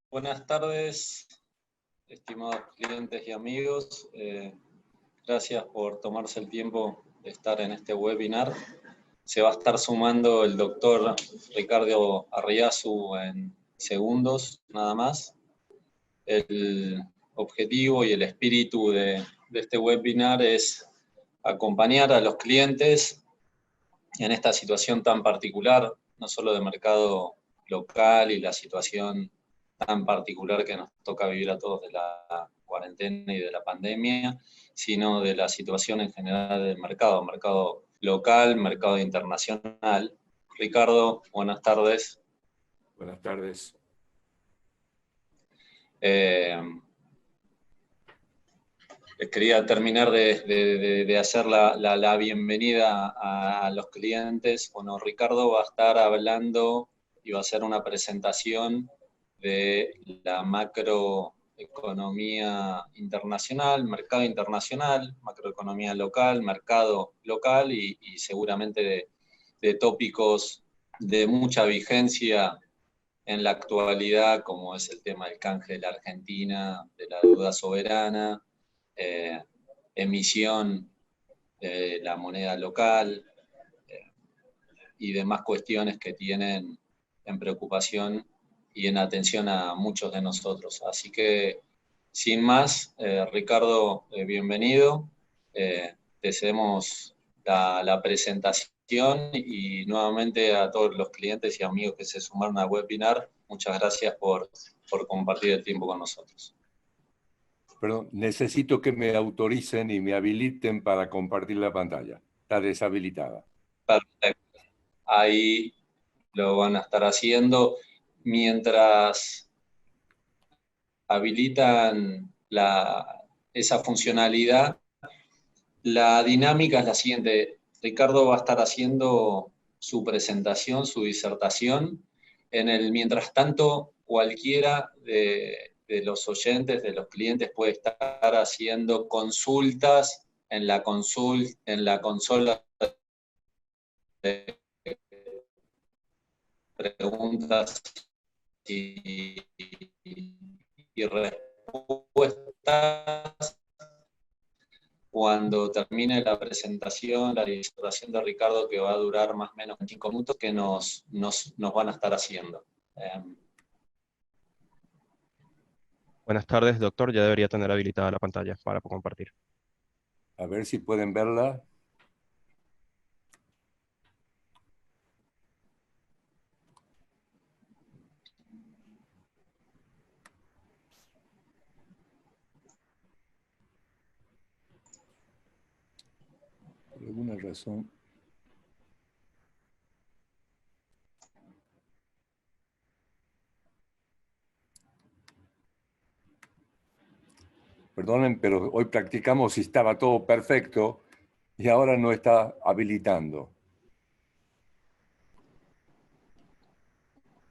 Buenas tardes, estimados clientes y amigos. Gracias por tomarse el tiempo de estar en este webinar. Se va a estar sumando el doctor Ricardo Arriazu en segundos, nada más. El objetivo y el espíritu de este webinar es acompañar a los clientes en esta situación tan particular, no solo de mercado local y la situación tan particular que nos toca vivir a todos de la cuarentena y de la pandemia, sino de la situación en general del mercado local, mercado internacional. Ricardo, buenas tardes. Buenas tardes. Quería terminar de hacer la bienvenida a los clientes. Bueno, Ricardo va a estar hablando y va a hacer una presentación de la macroeconomía internacional, mercado internacional, macroeconomía local, mercado local y seguramente de tópicos de mucha vigencia en la actualidad, como es el tema del canje de la Argentina, de la deuda soberana, emisión de la moneda local y demás cuestiones que tienen en preocupación y en atención a muchos de nosotros. Así que, sin más, Ricardo, bienvenido. Te cedemos la presentación y nuevamente a todos los clientes y amigos que se sumaron al webinar, muchas gracias por compartir el tiempo con nosotros. Perdón, necesito que me autoricen y me habiliten para compartir la pantalla. Está deshabilitada. Perfecto. Ahí lo van a estar haciendo mientras habilitan esa funcionalidad. La dinámica es la siguiente. Ricardo va a estar haciendo su presentación, su disertación. Mientras tanto, cualquiera de los oyentes, de los clientes, puede estar haciendo consultas en la consola de preguntas y respuestas. Cuando termine la presentación, la disertación de Ricardo, que va a durar más o menos 5 minutos, que nos van a estar haciendo. Buenas tardes, doctor. Ya debería tener habilitada la pantalla para compartir. A ver si pueden verla. Por alguna razón. Perdonen, pero hoy practicamos si estaba todo perfecto y ahora no está habilitando.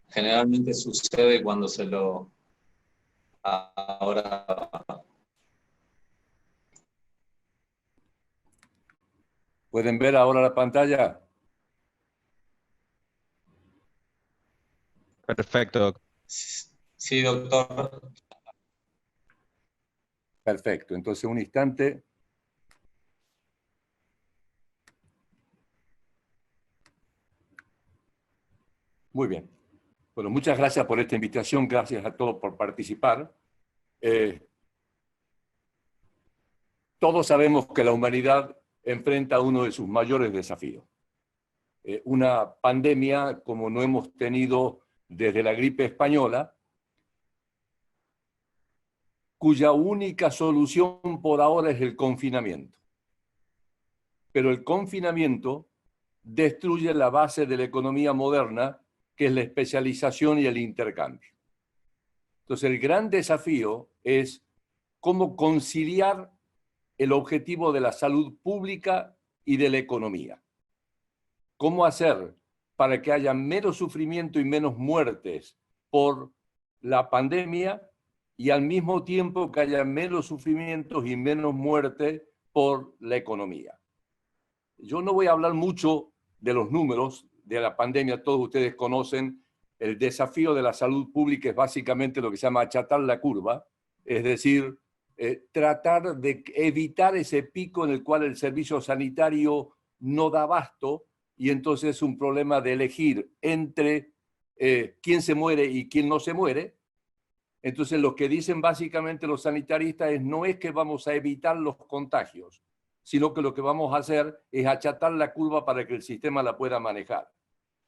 Generalmente sucede cuando se lo... Ahora... ¿Pueden ver ahora la pantalla? Perfecto, doctor. Sí, doctor. Perfecto. Entonces, un instante. Muy bien. Bueno, muchas gracias por esta invitación. Gracias a todos por participar. Todos sabemos que la humanidad enfrenta uno de sus mayores desafíos. Una pandemia como no hemos tenido desde la gripe española, cuya única solución por ahora es el confinamiento. Pero el confinamiento destruye la base de la economía moderna, que es la especialización y el intercambio. Entonces, el gran desafío es cómo conciliar el objetivo de la salud pública y de la economía. ¿Cómo hacer para que haya menos sufrimiento y menos muertes por la pandemia y al mismo tiempo que haya menos sufrimientos y menos muerte por la economía? Yo no voy a hablar mucho de los números de la pandemia, todos ustedes conocen el desafío de la salud pública es básicamente lo que se llama achatar la curva, es decir, tratar de evitar ese pico en el cual el servicio sanitario no da abasto y entonces es un problema de elegir entre quién se muere y quién no se muere. Entonces lo que dicen básicamente los sanitaristas es no es que vamos a evitar los contagios, sino que lo que vamos a hacer es achatar la curva para que el sistema la pueda manejar.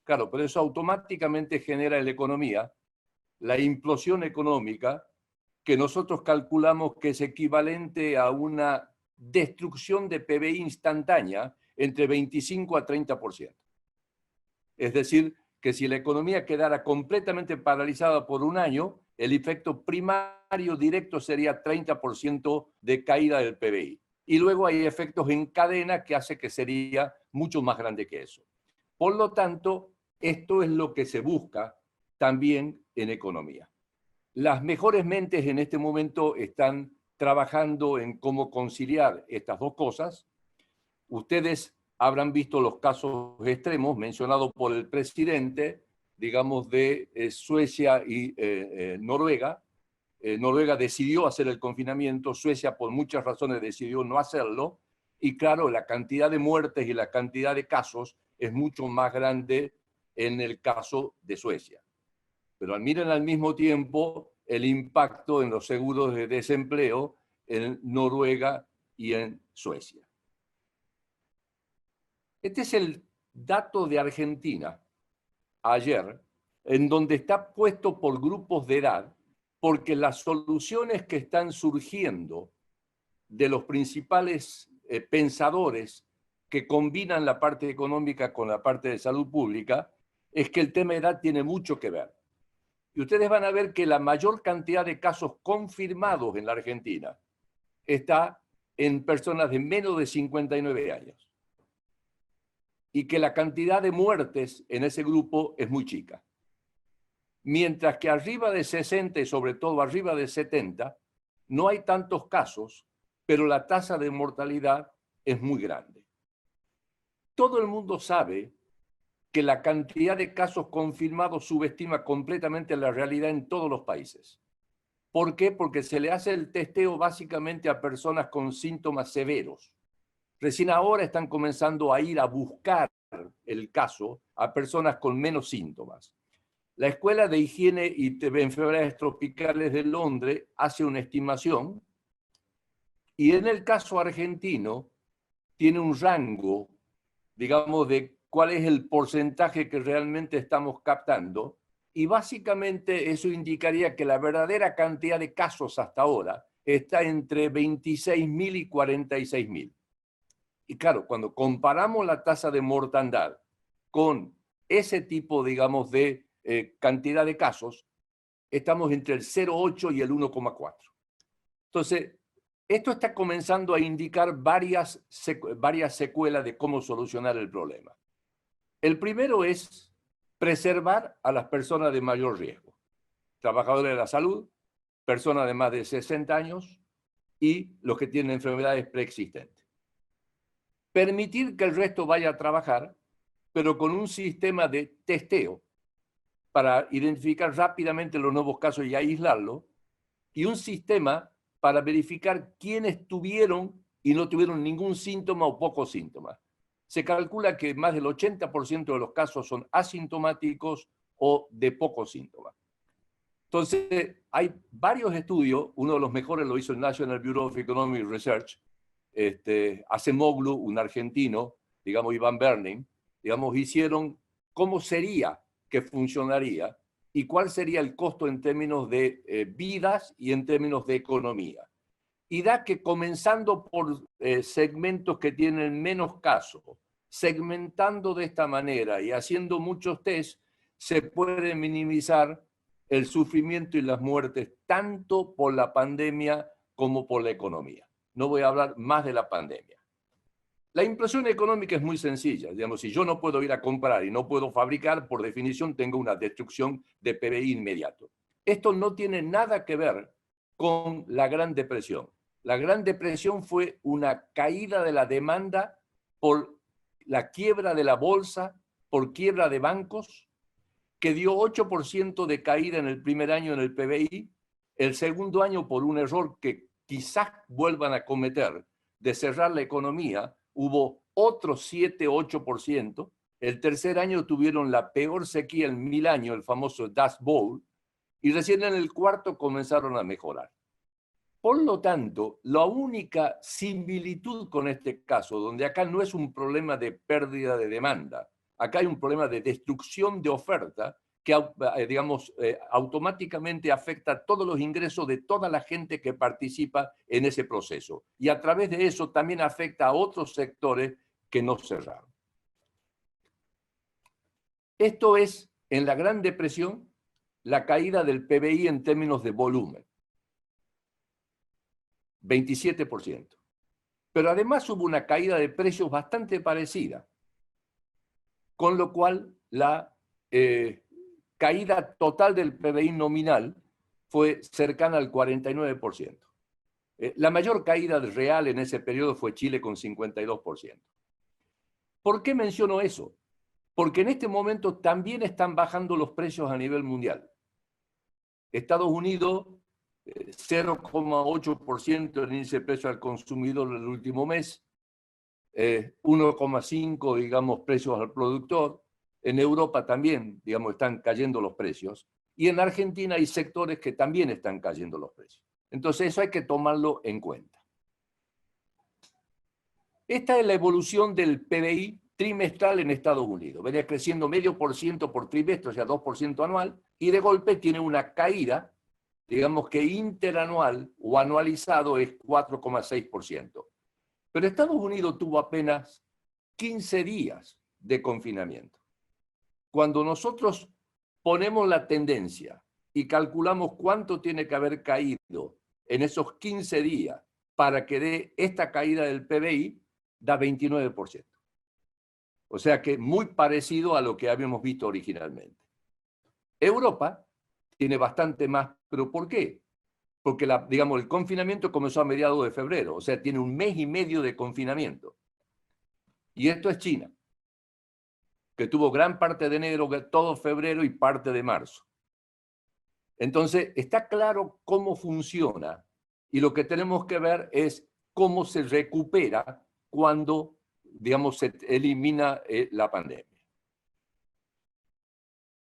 Claro, pero eso automáticamente genera en la economía la implosión económica que nosotros calculamos que es equivalente a una destrucción de PBI instantánea entre 25 a 30%. Es decir, que si la economía quedara completamente paralizada por un año, el efecto primario directo sería 30% de caída del PBI. Y luego hay efectos en cadena que hace que sería mucho más grande que eso. Por lo tanto, esto es lo que se busca también en economía. Las mejores mentes en este momento están trabajando en cómo conciliar estas dos cosas. Ustedes habrán visto los casos extremos mencionados por el presidente, digamos, de Suecia y Noruega. Noruega decidió hacer el confinamiento, Suecia por muchas razones decidió no hacerlo, y claro, la cantidad de muertes y la cantidad de casos es mucho más grande en el caso de Suecia. Pero miren al mismo tiempo el impacto en los seguros de desempleo en Noruega y en Suecia. Este es el dato de Argentina ayer, en donde está puesto por grupos de edad, porque las soluciones que están surgiendo de los principales pensadores que combinan la parte económica con la parte de salud pública, es que el tema de edad tiene mucho que ver. Y ustedes van a ver que la mayor cantidad de casos confirmados en la Argentina está en personas de menos de 59 años. Y que la cantidad de muertes en ese grupo es muy chica. Mientras que arriba de 60 y sobre todo arriba de 70, no hay tantos casos, pero la tasa de mortalidad es muy grande. Todo el mundo sabe que la cantidad de casos confirmados subestima completamente la realidad en todos los países. ¿Por qué? Porque se le hace el testeo básicamente a personas con síntomas severos. Recién ahora están comenzando a ir a buscar el caso a personas con menos síntomas. La Escuela de Higiene y Enfermedades Tropicales de Londres hace una estimación y en el caso argentino tiene un rango, digamos, de cuál es el porcentaje que realmente estamos captando, y básicamente eso indicaría que la verdadera cantidad de casos hasta ahora está entre 26.000 y 46.000. Y claro, cuando comparamos la tasa de mortandad con ese tipo, digamos, de cantidad de casos, estamos entre el 0,8 y el 1,4. Entonces, esto está comenzando a indicar varias secuelas de cómo solucionar el problema. El primero es preservar a las personas de mayor riesgo, trabajadores de la salud, personas de más de 60 años y los que tienen enfermedades preexistentes. Permitir que el resto vaya a trabajar, pero con un sistema de testeo para identificar rápidamente los nuevos casos y aislarlos, y un sistema para verificar quiénes tuvieron y no tuvieron ningún síntoma o pocos síntomas. Se calcula que más del 80% de los casos son asintomáticos o de pocos síntomas. Entonces, hay varios estudios, uno de los mejores lo hizo el National Bureau of Economic Research, Acemoglu, un argentino, digamos Iván Berning, digamos, hicieron cómo sería que funcionaría y cuál sería el costo en términos de vidas y en términos de economía. Y da que comenzando por segmentos que tienen menos casos, segmentando de esta manera y haciendo muchos test, se puede minimizar el sufrimiento y las muertes tanto por la pandemia como por la economía. No voy a hablar más de la pandemia. La implosión económica es muy sencilla. Digamos, si yo no puedo ir a comprar y no puedo fabricar, por definición tengo una destrucción de PBI inmediato. Esto no tiene nada que ver con la Gran Depresión. La Gran Depresión fue una caída de la demanda por la quiebra de la bolsa, por quiebra de bancos, que dio 8% de caída en el primer año en el PBI, el segundo año por un error que quizás vuelvan a cometer, de cerrar la economía, hubo otro 7-8%, el tercer año tuvieron la peor sequía en 1000 años, el famoso Dust Bowl, y recién en el cuarto comenzaron a mejorar. Por lo tanto, la única similitud con este caso, donde acá no es un problema de pérdida de demanda, acá hay un problema de destrucción de oferta que, digamos, automáticamente afecta a todos los ingresos de toda la gente que participa en ese proceso. Y a través de eso también afecta a otros sectores que no cerraron. Esto es, en la Gran Depresión, la caída del PBI en términos de volumen. 27%. Pero además hubo una caída de precios bastante parecida, con lo cual la caída total del PBI nominal fue cercana al 49%. La mayor caída real en ese periodo fue Chile con 52%. ¿Por qué menciono eso? Porque en este momento también están bajando los precios a nivel mundial. Estados Unidos 0,8% el índice de precio al consumidor el último mes, 1,5% digamos precios al productor. En Europa también, digamos, están cayendo los precios. Y en Argentina hay sectores que también están cayendo los precios. Entonces eso hay que tomarlo en cuenta. Esta es la evolución del PBI trimestral en Estados Unidos. Venía creciendo 0,5% por trimestre, o sea, 2% anual, y de golpe tiene una caída, digamos que interanual o anualizado es 4,6%. Pero Estados Unidos tuvo apenas 15 días de confinamiento. Cuando nosotros ponemos la tendencia y calculamos cuánto tiene que haber caído en esos 15 días para que dé esta caída del PBI, da 29%. O sea que muy parecido a lo que habíamos visto originalmente. Europa tiene bastante más, ¿pero por qué? Porque digamos, el confinamiento comenzó a mediados de febrero, o sea, tiene un mes y medio de confinamiento. Y esto es China, que tuvo gran parte de enero, todo febrero y parte de marzo. Entonces, está claro cómo funciona y lo que tenemos que ver es cómo se recupera cuando, digamos, se elimina la pandemia.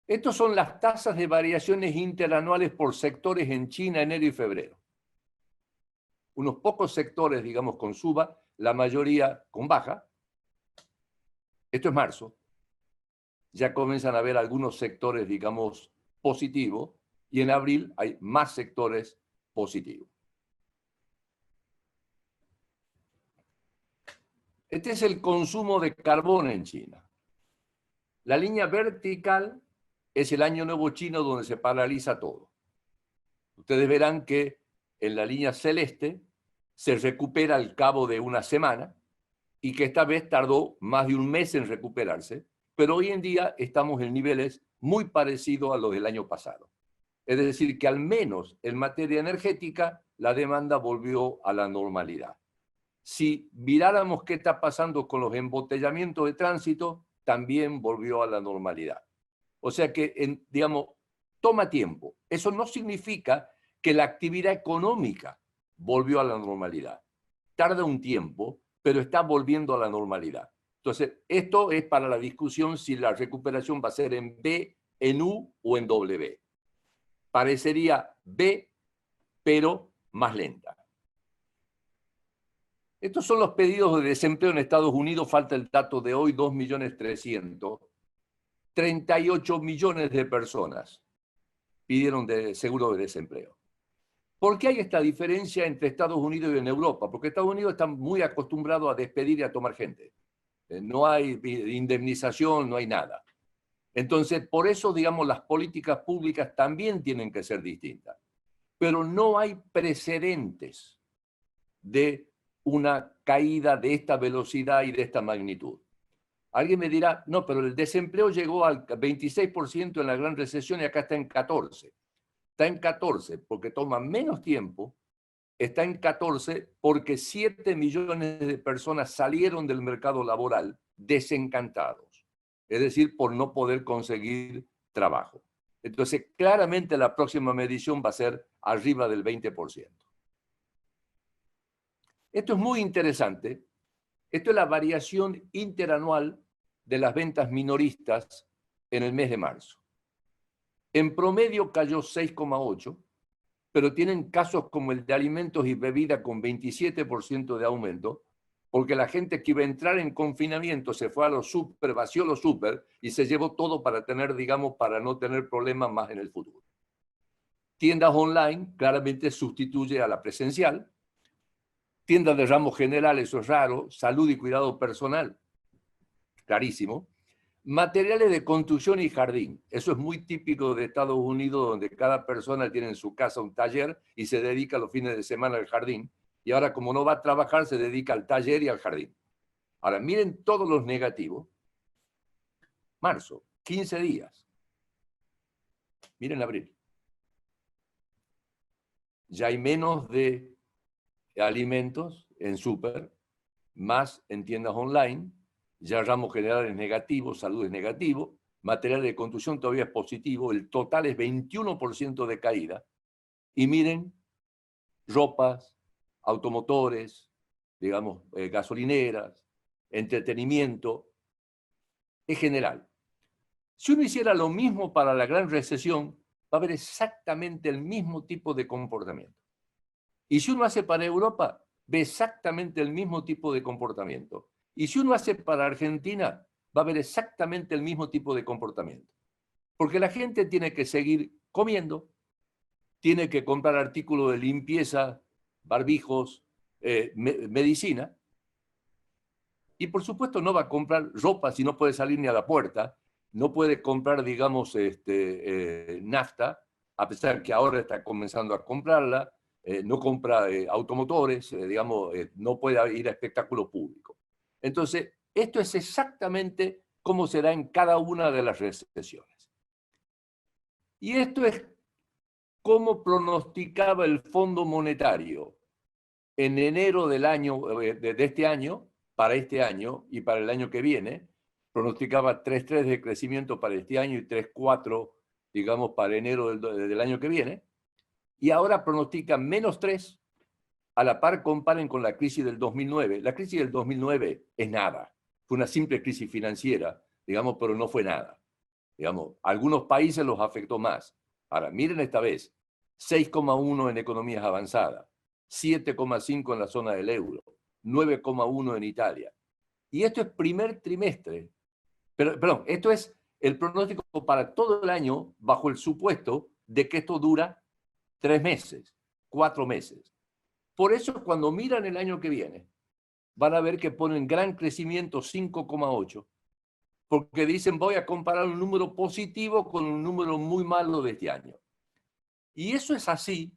Estas son las tasas de variaciones interanuales por sectores en China, enero y febrero. Unos pocos sectores, digamos, con suba, la mayoría con baja. Esto es marzo. Ya comienzan a haber algunos sectores, digamos, positivos, y en abril hay más sectores positivos. Este es el consumo de carbón en China. La línea vertical es el año nuevo chino donde se paraliza todo. Ustedes verán que en la línea celeste se recupera al cabo de una semana y que esta vez tardó más de un mes en recuperarse, pero hoy en día estamos en niveles muy parecidos a los del año pasado. Es decir, que al menos en materia energética la demanda volvió a la normalidad. Si miráramos qué está pasando con los embotellamientos de tránsito, también volvió a la normalidad. O sea que, digamos, toma tiempo. Eso no significa que la actividad económica volvió a la normalidad. Tarda un tiempo, pero está volviendo a la normalidad. Entonces, esto es para la discusión si la recuperación va a ser en B, en U o en W. Parecería B, pero más lenta. Estos son los pedidos de desempleo en Estados Unidos. Falta el dato de hoy, 2.300.000. 38 millones de personas pidieron seguro de desempleo. ¿Por qué hay esta diferencia entre Estados Unidos y en Europa? Porque Estados Unidos está muy acostumbrado a despedir y a tomar gente. No hay indemnización, no hay nada. Entonces, por eso, digamos, las políticas públicas también tienen que ser distintas. Pero no hay precedentes de una caída de esta velocidad y de esta magnitud. Alguien me dirá, no, pero el desempleo llegó al 26% en la gran recesión y acá está en 14%. Está en 14% porque toma menos tiempo, está en 14% porque 7 millones de personas salieron del mercado laboral desencantados. Es decir, por no poder conseguir trabajo. Entonces, claramente la próxima medición va a ser arriba del 20%. Esto es muy interesante. Esto es la variación interanual de las ventas minoristas en el mes de marzo. En promedio cayó 6,8%, pero tienen casos como el de alimentos y bebida con 27% de aumento, porque la gente que iba a entrar en confinamiento se fue a los súper, vació los súper y se llevó todo para tener, digamos, para no tener problemas más en el futuro. Tiendas online claramente sustituye a la presencial. Tiendas de ramo general, eso es raro. Salud y cuidado personal, clarísimo. Materiales de construcción y jardín. Eso es muy típico de Estados Unidos, donde cada persona tiene en su casa un taller y se dedica los fines de semana al jardín. Y ahora, como no va a trabajar, se dedica al taller y al jardín. Ahora, miren todos los negativos. Marzo, 15 días. Miren abril. Ya hay menos de alimentos en súper, más en tiendas online. Ya ramo general es negativo, salud es negativo, material de construcción todavía es positivo, el total es 21% de caída. Y miren, ropas, automotores, digamos, gasolineras, entretenimiento, en general. Si uno hiciera lo mismo para la gran recesión, va a haber exactamente el mismo tipo de comportamiento. Y si uno hace para Europa, ve exactamente el mismo tipo de comportamiento. Y si uno hace para Argentina, va a haber exactamente el mismo tipo de comportamiento. Porque la gente tiene que seguir comiendo, tiene que comprar artículos de limpieza, barbijos, medicina, y por supuesto no va a comprar ropa si no puede salir ni a la puerta, no puede comprar, digamos, nafta, a pesar que ahora está comenzando a comprarla, no compra automotores, digamos, no puede ir a espectáculo público. Entonces, esto es exactamente cómo será en cada una de las recesiones. Y esto es cómo pronosticaba el Fondo Monetario en enero del año, de este año, para este año y para el año que viene. Pronosticaba 3,3 de crecimiento para este año y 3,4, digamos, para enero del año que viene. Y ahora pronostica -3. A la par, comparen con la crisis del 2009. La crisis del 2009 es nada. Fue una simple crisis financiera, digamos, pero no fue nada. Digamos, algunos países los afectó más. Ahora, miren esta vez, 6,1 en economías avanzadas, 7,5 en la zona del euro, 9,1 en Italia. Y esto es primer trimestre. Perdón, esto es el pronóstico para todo el año bajo el supuesto de que esto dura 3 meses, 4 meses. Por eso, cuando miran el año que viene, van a ver que ponen gran crecimiento, 5,8, porque dicen voy a comparar un número positivo con un número muy malo de este año. Y eso es así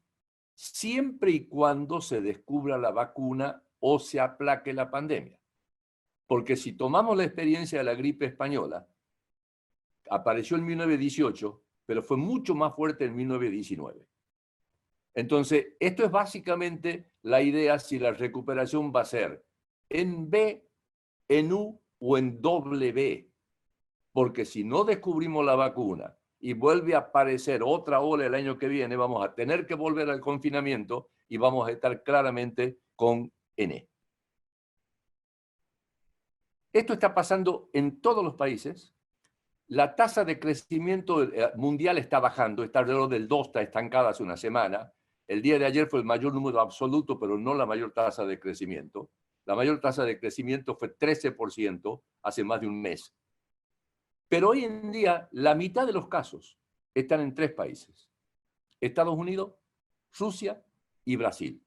siempre y cuando se descubra la vacuna o se aplaque la pandemia. Porque si tomamos la experiencia de la gripe española, apareció en 1918, pero fue mucho más fuerte en 1919. Entonces, esto es básicamente la idea si la recuperación va a ser en B, en U o en W. Porque si no descubrimos la vacuna y vuelve a aparecer otra ola el año que viene, vamos a tener que volver al confinamiento y vamos a estar claramente con N. Esto está pasando en todos los países. La tasa de crecimiento mundial está bajando, está alrededor del 2, está estancada hace una semana. El día de ayer fue el mayor número absoluto, pero no la mayor tasa de crecimiento. La mayor tasa de crecimiento fue 13% hace más de un mes. Pero hoy en día, la mitad de los casos están en 3 países: Estados Unidos, Rusia y Brasil.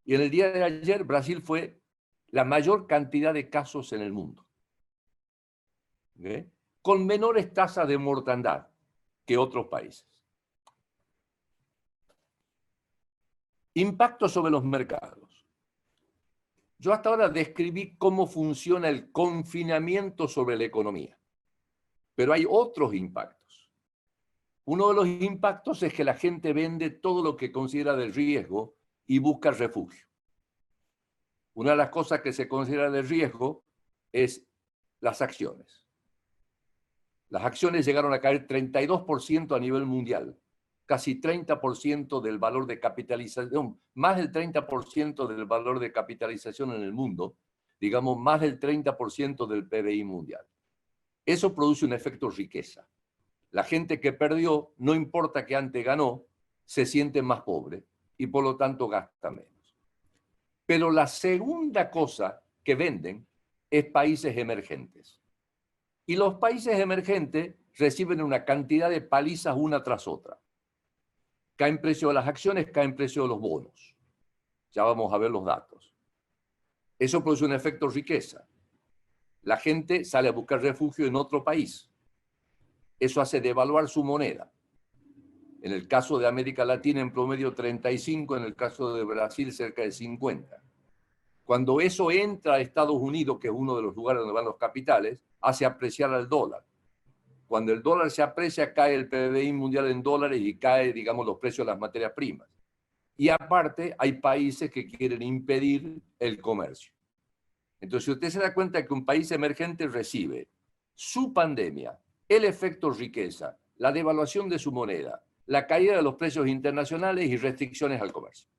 Y en el día de ayer, Brasil fue la mayor cantidad de casos en el mundo, ¿okay?, con menores tasas de mortandad que otros países. Impacto sobre los mercados. Yo hasta ahora describí cómo funciona el confinamiento sobre la economía, pero hay otros impactos. Uno de los impactos es que la gente vende todo lo que considera de riesgo y busca refugio. Una de las cosas que se considera de riesgo es las acciones. Las acciones llegaron a caer 32% a nivel mundial, casi 30% del valor de capitalización, más del 30% del valor de capitalización en el mundo, digamos más del 30% del PBI mundial. Eso produce un efecto riqueza. La gente que perdió, no importa que antes ganó, se siente más pobre y por lo tanto gasta menos. Pero la segunda cosa que venden es países emergentes. Y los países emergentes reciben una cantidad de palizas una tras otra. Caen precio de las acciones, caen precio de los bonos. Ya vamos a ver los datos. Eso produce un efecto riqueza. La gente sale a buscar refugio en otro país. Eso hace devaluar su moneda. En el caso de América Latina, en promedio 35, en el caso de Brasil, cerca de 50. Cuando eso entra a Estados Unidos, que es uno de los lugares donde van los capitales, hace apreciar al dólar. Cuando el dólar se aprecia, cae el PBI mundial en dólares y cae, digamos, los precios de las materias primas. Y aparte, hay países que quieren impedir el comercio. Entonces, si usted se da cuenta que un país emergente recibe su pandemia, el efecto riqueza, la devaluación de su moneda, la caída de los precios internacionales y restricciones al comercio.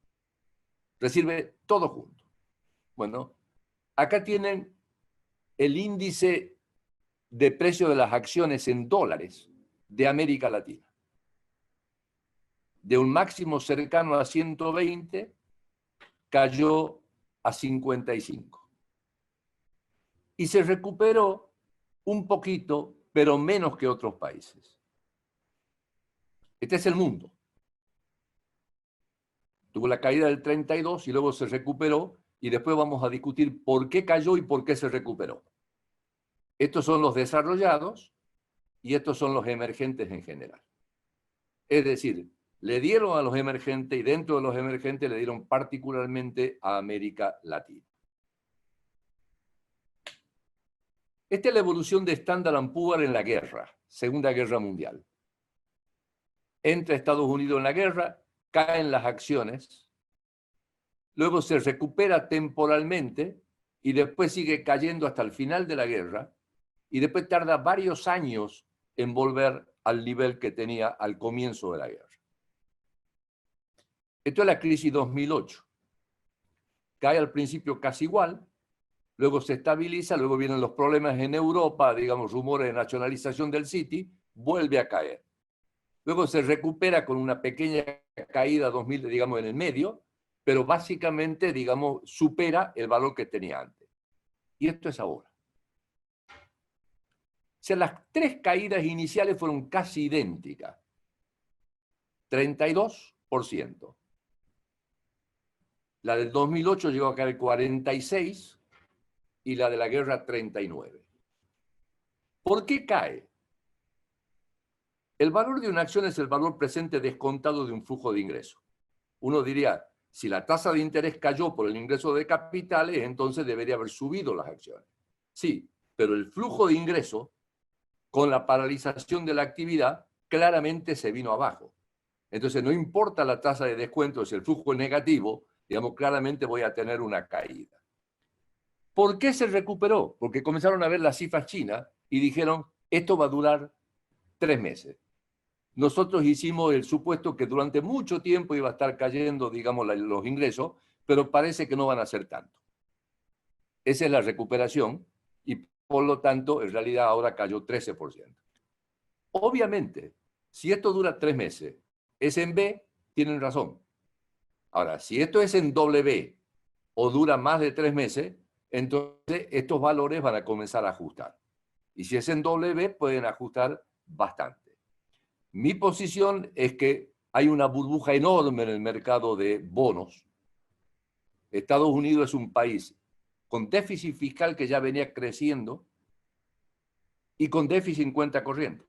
Recibe todo junto. Bueno, acá tienen el índice de precio de las acciones en dólares de América Latina. De un máximo cercano a 120, cayó a 55. Y se recuperó un poquito, pero menos que otros países. Este es el mundo. Tuvo la caída del 32 y luego se recuperó y después vamos a discutir por qué cayó y por qué se recuperó. Estos son los desarrollados y estos son los emergentes en general. Es decir, le dieron a los emergentes y dentro de los emergentes le dieron particularmente a América Latina. Esta es la evolución de Standard & Poor's en la guerra, Segunda Guerra Mundial. Entra Estados Unidos en la guerra, caen las acciones, luego se recupera temporalmente y después sigue cayendo hasta el final de la guerra y después tarda varios años en volver al nivel que tenía al comienzo de la guerra. Esto es la crisis 2008. Cae al principio casi igual, luego se estabiliza, luego vienen los problemas en Europa, digamos, rumores de nacionalización del Citi, vuelve a caer. Luego se recupera con una pequeña caída 2000, digamos, en el medio, pero básicamente, digamos, supera el valor que tenía antes. Y esto es ahora. O sea, las tres caídas iniciales fueron casi idénticas. 32%. La del 2008 llegó a caer 46% y la de la guerra 39%. ¿Por qué cae? El valor de una acción es el valor presente descontado de un flujo de ingreso. Uno diría, si la tasa de interés cayó por el ingreso de capitales, entonces debería haber subido las acciones. Sí, pero el flujo de ingreso, con la paralización de la actividad, claramente se vino abajo. Entonces, no importa la tasa de descuento, si el flujo es negativo, digamos, claramente voy a tener una caída. ¿Por qué se recuperó? Porque comenzaron a ver las cifras chinas y dijeron, esto va a durar 3 meses. Nosotros hicimos el supuesto que durante mucho tiempo iba a estar cayendo, digamos, los ingresos, pero parece que no van a ser tanto. Esa es la recuperación y por lo tanto, en realidad ahora cayó 13%. Obviamente, si esto dura 3 meses, es en B, tienen razón. Ahora, si esto es en W o dura más de 3 meses, entonces estos valores van a comenzar a ajustar. Y si es en W, pueden ajustar bastante. Mi posición es que hay una burbuja enorme en el mercado de bonos. Estados Unidos es un país con déficit fiscal que ya venía creciendo y con déficit en cuenta corriente.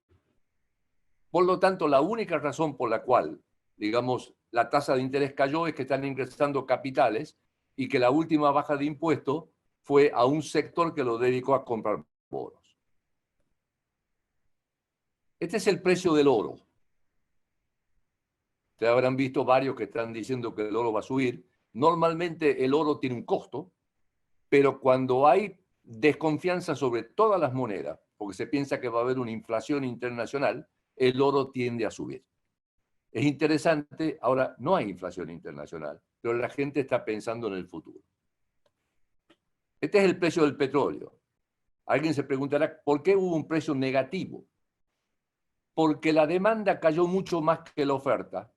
Por lo tanto, la única razón por la cual, digamos, la tasa de interés cayó es que están ingresando capitales y que la última baja de impuestos fue a un sector que lo dedicó a comprar bonos. Este es el precio del oro. Ustedes habrán visto varios que están diciendo que el oro va a subir. Normalmente el oro tiene un costo, pero cuando hay desconfianza sobre todas las monedas porque se piensa que va a haber una inflación internacional, el oro tiende a subir. Es interesante, ahora no hay inflación internacional, pero la gente está pensando en el futuro. Este es el precio del petróleo. Alguien se preguntará, ¿por qué hubo un precio negativo? Porque la demanda cayó mucho más que la oferta.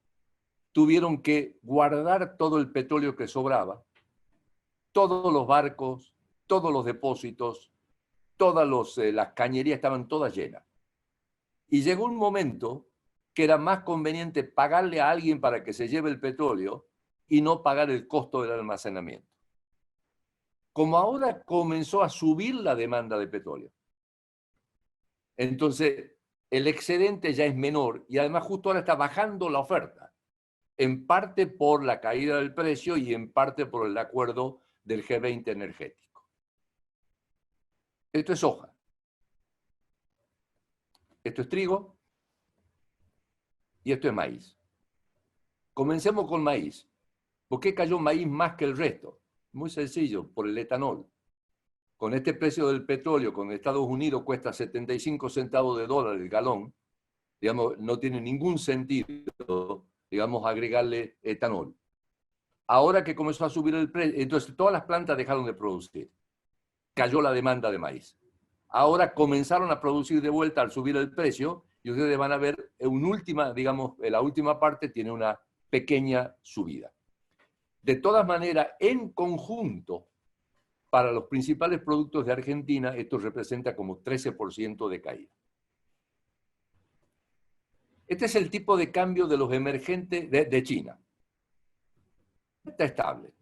Tuvieron que guardar todo el petróleo que sobraba, todos los barcos, todos los depósitos, todas las cañerías estaban todas llenas. Y llegó un momento que era más conveniente pagarle a alguien para que se lleve el petróleo y no pagar el costo del almacenamiento. Como ahora comenzó a subir la demanda de petróleo, entonces el excedente ya es menor y además justo ahora está bajando la oferta, en parte por la caída del precio y en parte por el acuerdo del G20 energético. Esto es soja. Esto es trigo y esto es maíz. Comencemos con maíz. ¿Por qué cayó maíz más que el resto? Muy sencillo, por el etanol. Con este precio del petróleo, con Estados Unidos cuesta 75 centavos de dólar el galón, digamos, no tiene ningún sentido, digamos, agregarle etanol. Ahora que comenzó a subir el precio, entonces todas las plantas dejaron de producir. Cayó la demanda de maíz. Ahora comenzaron a producir de vuelta al subir el precio y ustedes van a ver en última, digamos, en la última parte tiene una pequeña subida. De todas maneras, en conjunto, para los principales productos de Argentina, esto representa como 13% de caída. Este es el tipo de cambio de los emergentes de China. Está estable.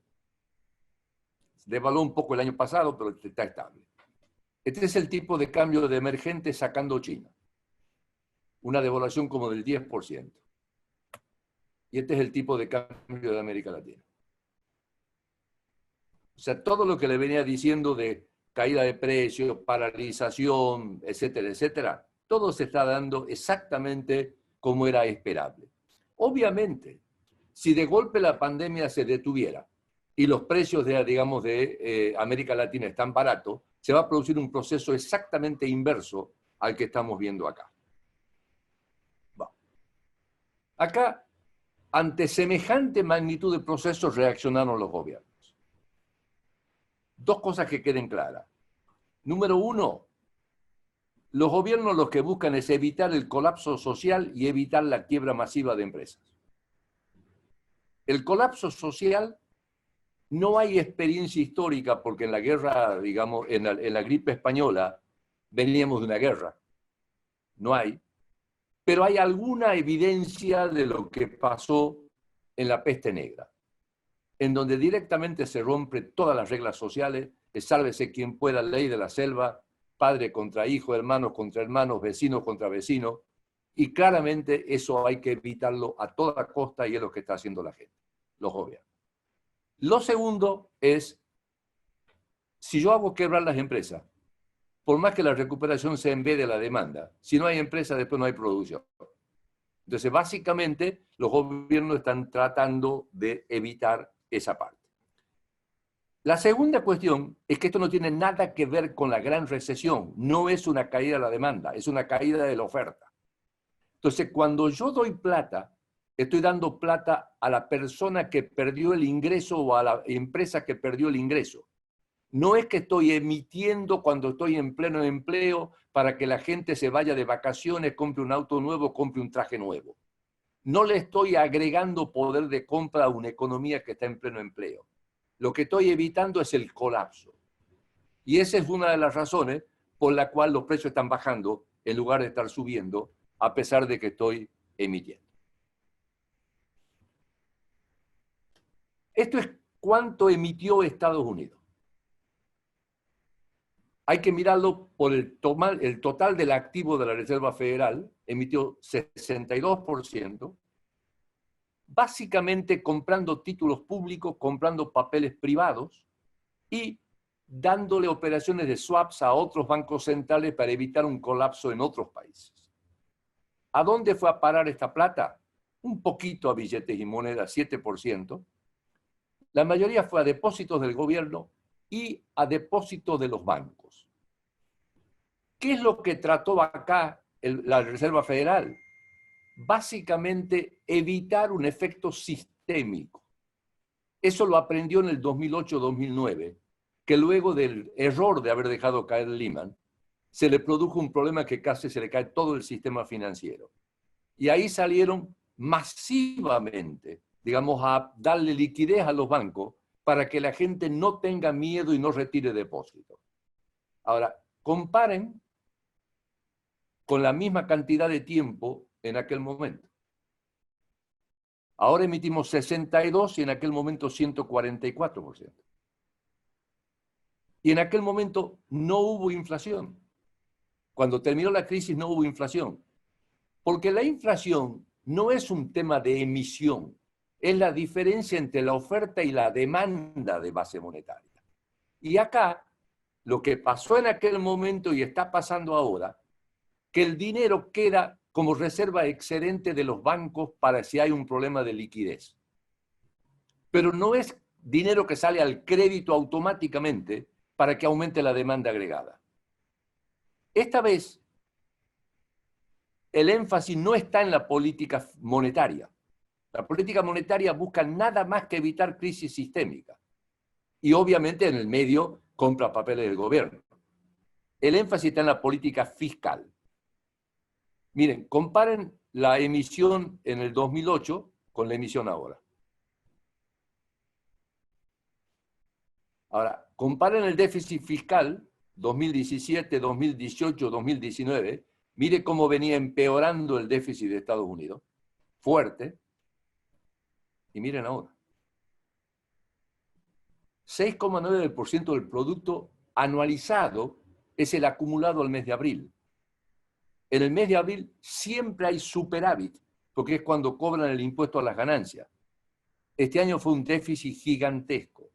Se devaluó un poco el año pasado, pero está estable. Este es el tipo de cambio de emergentes sacando China. Una devaluación como del 10%. Y este es el tipo de cambio de América Latina. O sea, todo lo que le venía diciendo de caída de precios, paralización, etcétera, etcétera, todo se está dando exactamente como era esperable. Obviamente, si de golpe la pandemia se detuviera y los precios de, digamos, de América Latina están baratos, se va a producir un proceso exactamente inverso al que estamos viendo acá. Bueno. Acá, ante semejante magnitud de procesos, reaccionaron los gobiernos. Dos cosas que queden claras. Número uno, los gobiernos lo que buscan es evitar el colapso social y evitar la quiebra masiva de empresas. El colapso social, no hay experiencia histórica, porque en la guerra, digamos, en la gripe española, veníamos de una guerra. No hay. Pero hay alguna evidencia de lo que pasó en la peste negra, en donde directamente se rompen todas las reglas sociales, sálvese quien pueda, ley de la selva, padre contra hijo, hermanos contra hermanos, vecinos contra vecinos, y claramente eso hay que evitarlo a toda costa y es lo que está haciendo la gente, los gobiernos. Lo segundo es, si yo hago quebrar las empresas, por más que la recuperación sea en vez de la demanda, si no hay empresa, después no hay producción. Entonces, básicamente, los gobiernos están tratando de evitar esa parte. La segunda cuestión es que esto no tiene nada que ver con la gran recesión. No es una caída de la demanda, es una caída de la oferta. Entonces, cuando yo doy plata, estoy dando plata a la persona que perdió el ingreso o a la empresa que perdió el ingreso. No es que estoy emitiendo cuando estoy en pleno empleo para que la gente se vaya de vacaciones, compre un auto nuevo, compre un traje nuevo. No le estoy agregando poder de compra a una economía que está en pleno empleo. Lo que estoy evitando es el colapso. Y esa es una de las razones por la cual los precios están bajando en lugar de estar subiendo, a pesar de que estoy emitiendo. Esto es cuánto emitió Estados Unidos. Hay que mirarlo por el total del activo de la Reserva Federal, emitió 62%, básicamente comprando títulos públicos, comprando papeles privados y dándole operaciones de swaps a otros bancos centrales para evitar un colapso en otros países. ¿A dónde fue a parar esta plata? Un poquito a billetes y monedas, 7%. La mayoría fue a depósitos del gobierno y a depósitos de los bancos. ¿Qué es lo que trató acá la Reserva Federal? Básicamente evitar un efecto sistémico. Eso lo aprendió en el 2008-2009, que luego del error de haber dejado caer Lehman, se le produjo un problema que casi se le cae todo el sistema financiero. Y ahí salieron masivamente, digamos, a darle liquidez a los bancos para que la gente no tenga miedo y no retire depósitos. Ahora, comparen con la misma cantidad de tiempo en aquel momento. Ahora emitimos 62 y en aquel momento 144%. Y en aquel momento no hubo inflación. Cuando terminó la crisis no hubo inflación. Porque la inflación no es un tema de emisión, es la diferencia entre la oferta y la demanda de base monetaria. Y acá, lo que pasó en aquel momento y está pasando ahora, que el dinero queda como reserva excedente de los bancos para si hay un problema de liquidez. Pero no es dinero que sale al crédito automáticamente para que aumente la demanda agregada. Esta vez, el énfasis no está en la política monetaria. La política monetaria busca nada más que evitar crisis sistémica. Y obviamente en el medio compra papeles del gobierno. El énfasis está en la política fiscal. Miren, comparen la emisión en el 2008 con la emisión ahora. Ahora, comparen el déficit fiscal 2017, 2018, 2019. Mire cómo venía empeorando el déficit de Estados Unidos. Fuerte. Y miren ahora. 6,9% del producto anualizado es el acumulado al mes de abril. En el mes de abril siempre hay superávit, porque es cuando cobran el impuesto a las ganancias. Este año fue un déficit gigantesco.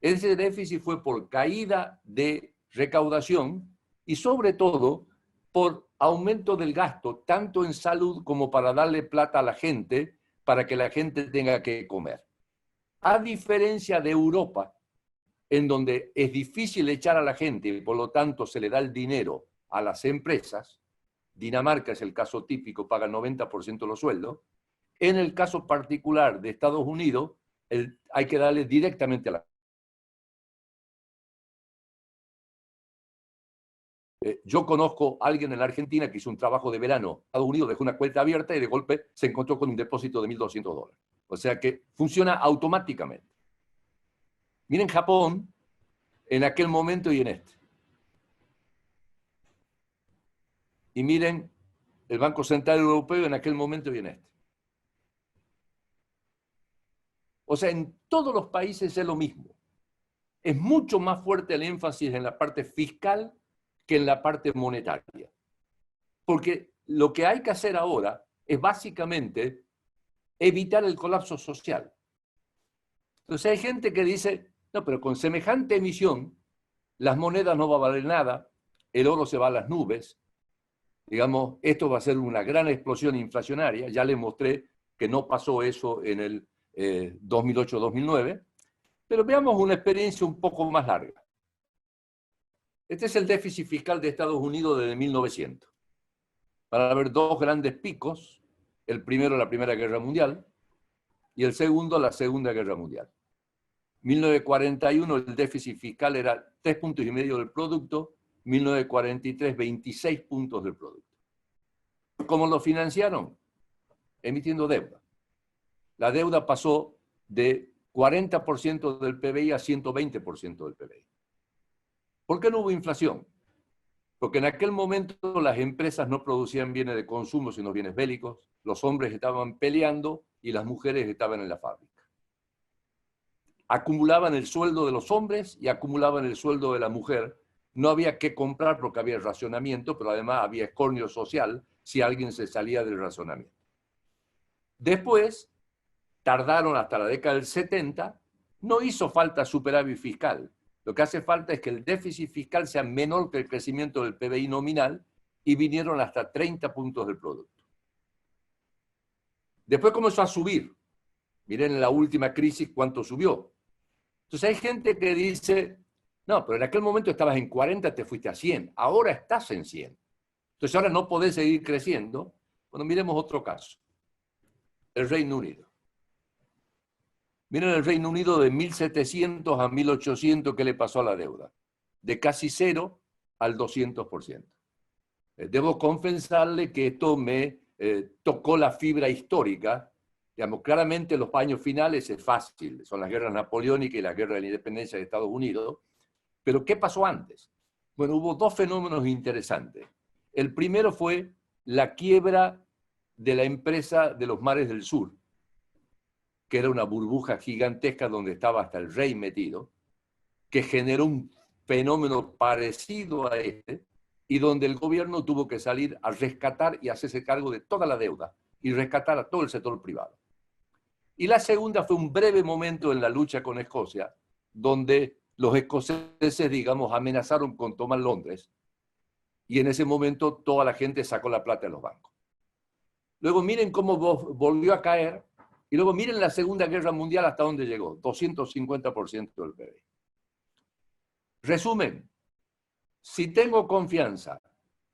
Ese déficit fue por caída de recaudación y sobre todo por aumento del gasto, tanto en salud como para darle plata a la gente, para que la gente tenga que comer. A diferencia de Europa, en donde es difícil echar a la gente y por lo tanto se le da el dinero a las empresas, Dinamarca es el caso típico, paga el 90% de los sueldos. En el caso particular de Estados Unidos, hay que darle directamente a la... Yo conozco a alguien en la Argentina que hizo un trabajo de verano en Estados Unidos, dejó una cuenta abierta y de golpe se encontró con un depósito de $1.200. O sea que funciona automáticamente. Miren Japón en aquel momento y en este. Y miren el Banco Central Europeo en aquel momento y en este. O sea, en todos los países es lo mismo. Es mucho más fuerte el énfasis en la parte fiscal que en la parte monetaria. Porque lo que hay que hacer ahora es básicamente evitar el colapso social. Entonces hay gente que dice, no, pero con semejante emisión, las monedas no van a valer nada, el oro se va a las nubes, digamos, esto va a ser una gran explosión inflacionaria, ya les mostré que no pasó eso en el 2008-2009, pero veamos una experiencia un poco más larga. Este es el déficit fiscal de Estados Unidos desde 1900. Para ver dos grandes picos, el primero la Primera Guerra Mundial y el segundo la Segunda Guerra Mundial. 1941 el déficit fiscal era 3,5 puntos del producto, 1943 26 puntos del producto. ¿Cómo lo financiaron? Emitiendo deuda. La deuda pasó de 40% del PBI a 120% del PBI. ¿Por qué no hubo inflación? Porque en aquel momento las empresas no producían bienes de consumo, sino bienes bélicos. Los hombres estaban peleando y las mujeres estaban en la fábrica. Acumulaban el sueldo de los hombres y acumulaban el sueldo de la mujer. No había que comprar porque había racionamiento, pero además había escornio social si alguien se salía del racionamiento. Después, tardaron hasta la década del 70, no hizo falta superávit fiscal. Lo que hace falta es que el déficit fiscal sea menor que el crecimiento del PBI nominal y vinieron hasta 30 puntos del producto. Después comenzó a subir. Miren en la última crisis cuánto subió. Entonces hay gente que dice, No, pero en aquel momento estabas en 40, te fuiste a 100. Ahora estás en 100. Entonces ahora no podés seguir creciendo. Bueno, miremos otro caso. El Reino Unido. Miren el Reino Unido de 1700 a 1800, ¿qué le pasó a la deuda? De casi 0 al 200%. Debo confesarle que esto me tocó la fibra histórica. Digamos, claramente los años finales es fácil, son las guerras napoleónicas y la guerra de la independencia de Estados Unidos. Pero ¿qué pasó antes? Bueno, hubo dos fenómenos interesantes. El primero fue la quiebra de la empresa de los mares del sur, que era una burbuja gigantesca donde estaba hasta el rey metido, que generó un fenómeno parecido a este, y donde el gobierno tuvo que salir a rescatar y hacerse cargo de toda la deuda y rescatar a todo el sector privado. Y la segunda fue un breve momento en la lucha con Escocia, donde los escoceses, digamos, amenazaron con tomar Londres, y en ese momento toda la gente sacó la plata de los bancos. Luego miren cómo volvió a caer, y luego miren la Segunda Guerra Mundial hasta dónde llegó, 250% del PIB. Resumen, si tengo confianza,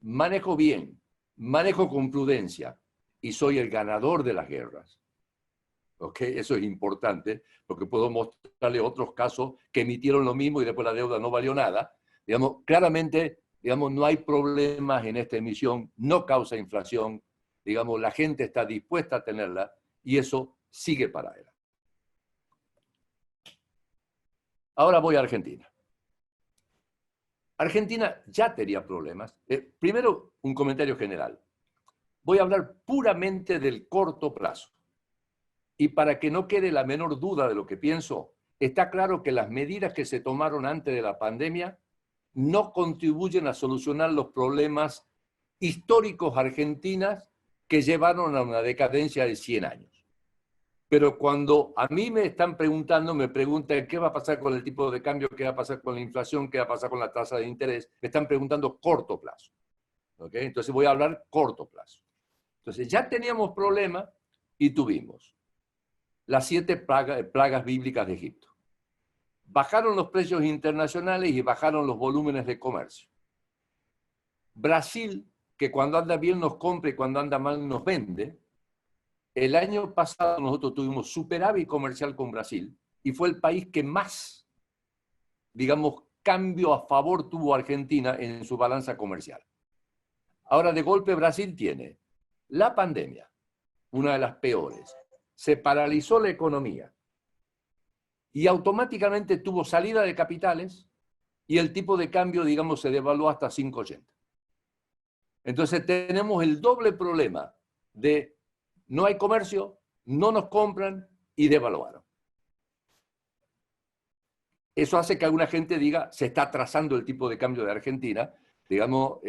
manejo bien, manejo con prudencia y soy el ganador de las guerras, ¿ok? Eso es importante porque puedo mostrarle otros casos que emitieron lo mismo y después la deuda no valió nada. Digamos, claramente, digamos, no hay problemas en esta emisión, no causa inflación, digamos, la gente está dispuesta a tenerla y eso sigue para adelante. Ahora voy a Argentina. Argentina ya tenía problemas. Primero, un comentario general. Voy a hablar puramente del corto plazo. Y para que no quede la menor duda de lo que pienso, está claro que las medidas que se tomaron antes de la pandemia no contribuyen a solucionar los problemas históricos argentinos que llevaron a una decadencia de 100 años. Pero cuando a mí me están preguntando, me preguntan qué va a pasar con el tipo de cambio, qué va a pasar con la inflación, qué va a pasar con la tasa de interés, me están preguntando corto plazo. ¿Okay? Entonces voy a hablar corto plazo. Entonces ya teníamos problemas y tuvimos las 7 plagas bíblicas de Egipto. Bajaron los precios internacionales y bajaron los volúmenes de comercio. Brasil, que cuando anda bien nos compra y cuando anda mal nos vende. El año pasado nosotros tuvimos superávit comercial con Brasil y fue el país que más, digamos, cambio a favor tuvo Argentina en su balanza comercial. Ahora de golpe Brasil tiene la pandemia, una de las peores, se paralizó la economía y automáticamente tuvo salida de capitales y el tipo de cambio, digamos, se devaluó hasta 5.80. Entonces tenemos el doble problema de no hay comercio, no nos compran y devaluaron. Eso hace que alguna gente diga, se está atrasando el tipo de cambio de Argentina, digamos,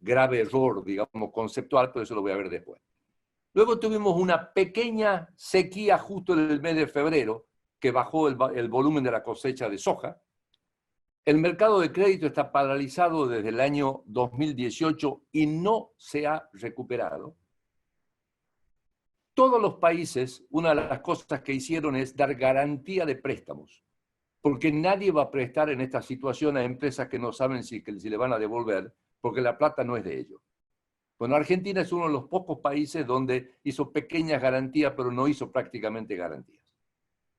grave error, digamos, conceptual, pero eso lo voy a ver después. Luego tuvimos una pequeña sequía justo en el mes de febrero, que bajó el volumen de la cosecha de soja. El mercado de crédito está paralizado desde el año 2018 y no se ha recuperado. Todos los países, una de las cosas que hicieron es dar garantía de préstamos, porque nadie va a prestar en esta situación a empresas que no saben si le van a devolver, porque la plata no es de ellos. Bueno, Argentina es uno de los pocos países donde hizo pequeñas garantías, pero no hizo prácticamente garantías.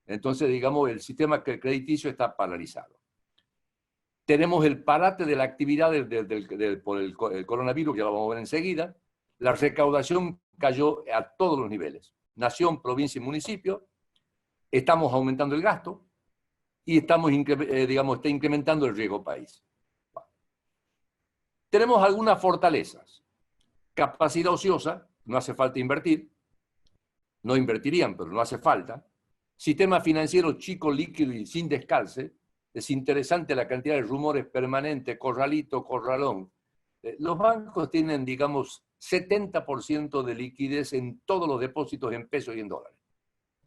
Entonces, digamos, el sistema crediticio está paralizado. Tenemos el parate de la actividad por el coronavirus, que ya lo vamos a ver enseguida. La recaudación cayó a todos los niveles, nación, provincia y municipio. Estamos aumentando el gasto y estamos, digamos, está incrementando el riesgo país. Tenemos algunas fortalezas. Capacidad ociosa, no hace falta invertir. No invertirían, pero no hace falta. Sistema financiero chico, líquido y sin descalce. Es interesante la cantidad de rumores permanentes, corralito, corralón. Los bancos tienen, digamos, 70% de liquidez en todos los depósitos en pesos y en dólares.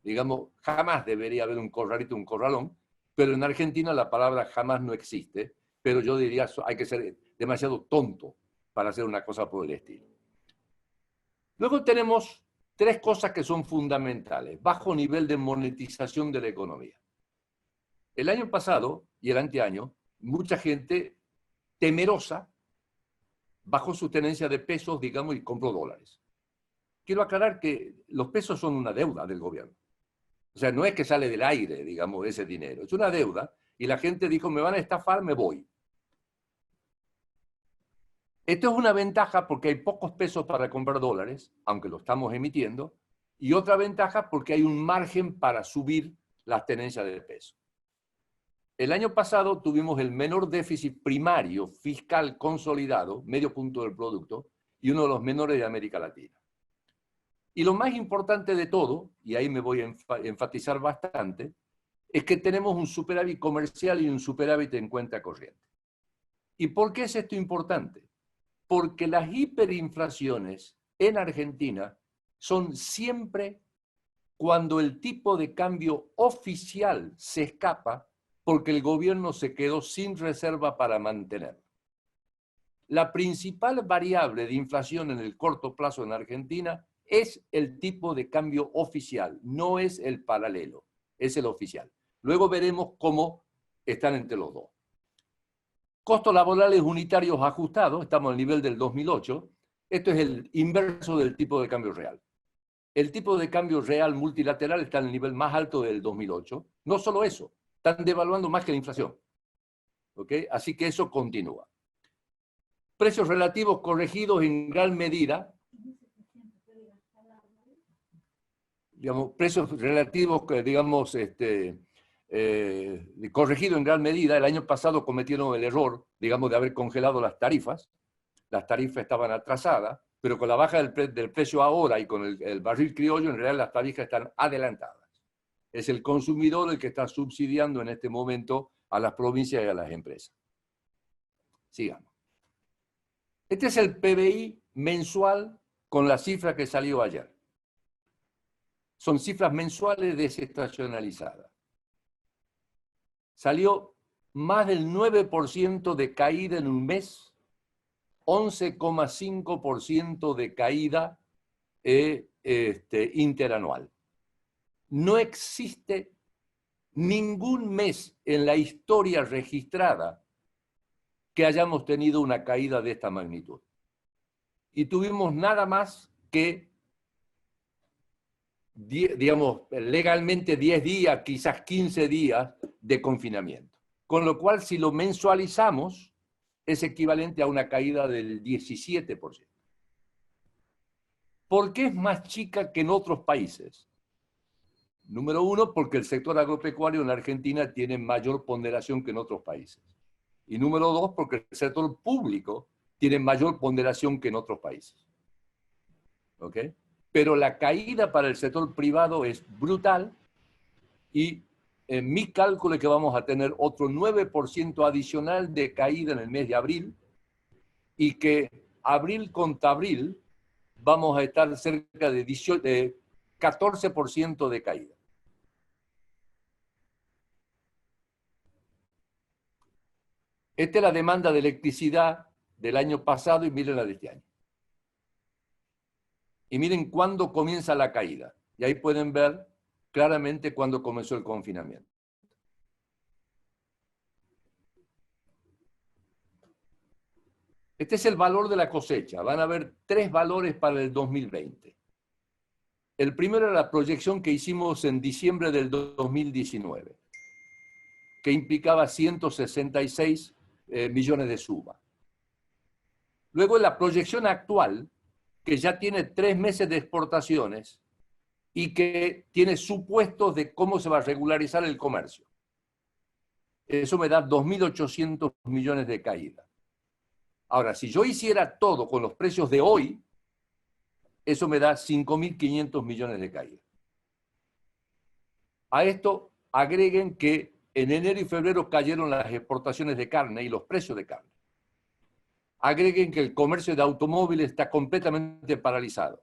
Digamos, jamás debería haber un corralito, un corralón, pero en Argentina la palabra jamás no existe, pero yo diría hay que ser demasiado tonto para hacer una cosa por el estilo. Luego tenemos 3 cosas que son fundamentales. Bajo nivel de monetización de la economía. El año pasado y el anteaño mucha gente temerosa bajó su tenencia de pesos, digamos, y compró dólares. Quiero aclarar que los pesos son una deuda del gobierno. O sea, no es que sale del aire, digamos, ese dinero. Es una deuda y la gente dijo, me van a estafar, me voy. Esto es una ventaja porque hay pocos pesos para comprar dólares, aunque lo estamos emitiendo, y otra ventaja porque hay un margen para subir las tenencias de peso. El año pasado tuvimos el menor déficit primario fiscal consolidado, medio punto del producto, y uno de los menores de América Latina. Y lo más importante de todo, y ahí me voy a enfatizar bastante, es que tenemos un superávit comercial y un superávit en cuenta corriente. ¿Y por qué es esto importante? Porque las hiperinflaciones en Argentina son siempre cuando el tipo de cambio oficial se escapa porque el gobierno se quedó sin reserva para mantener. La principal variable de inflación en el corto plazo en Argentina es el tipo de cambio oficial, no es el paralelo, es el oficial. Luego veremos cómo están entre los dos. Costos laborales unitarios ajustados, estamos al nivel del 2008, esto es el inverso del tipo de cambio real. El tipo de cambio real multilateral está en el nivel más alto del 2008. No solo eso, están devaluando más que la inflación. ¿Okay? Así que eso continúa. Precios relativos corregidos en gran medida. Digamos, precios relativos, digamos, corregido en gran medida. El año pasado cometieron el error, digamos, de haber congelado las tarifas. Las tarifas estaban atrasadas, pero con la baja del precio ahora y con el barril criollo, en realidad las tarifas están adelantadas. Es el consumidor el que está subsidiando en este momento a las provincias y a las empresas. Sigamos. Este es el PBI mensual con la cifra que salió ayer. Son cifras mensuales desestacionalizadas. Salió más del 9% de caída en un mes, 11,5% de caída interanual. No existe ningún mes en la historia registrada que hayamos tenido una caída de esta magnitud. Y tuvimos nada más que, digamos, legalmente 10 días, quizás 15 días de confinamiento. Con lo cual, si lo mensualizamos, es equivalente a una caída del 17%. ¿Por qué es más chica que en otros países? Número uno, porque el sector agropecuario en Argentina tiene mayor ponderación que en otros países. Y número dos, porque el sector público tiene mayor ponderación que en otros países. ¿Ok? Pero la caída para el sector privado es brutal y en mi cálculo es que vamos a tener otro 9% adicional de caída en el mes de abril y que abril contra abril vamos a estar cerca de 14% de caída. Esta es la demanda de electricidad del año pasado y miren la de este año. Y miren cuándo comienza la caída. Y ahí pueden ver claramente cuándo comenzó el confinamiento. Este es el valor de la cosecha. Van a haber tres valores para el 2020. El primero era la proyección que hicimos en diciembre del 2019, que implicaba 166 millones de suba. Luego la proyección actual, que ya tiene 3 meses de exportaciones y que tiene supuestos de cómo se va a regularizar el comercio. Eso me da 2.800 millones de caída. Ahora, si yo hiciera todo con los precios de hoy, eso me da 5.500 millones de caída. A esto agreguen que en enero y febrero cayeron las exportaciones de carne y los precios de carne. Agreguen que el comercio de automóviles está completamente paralizado.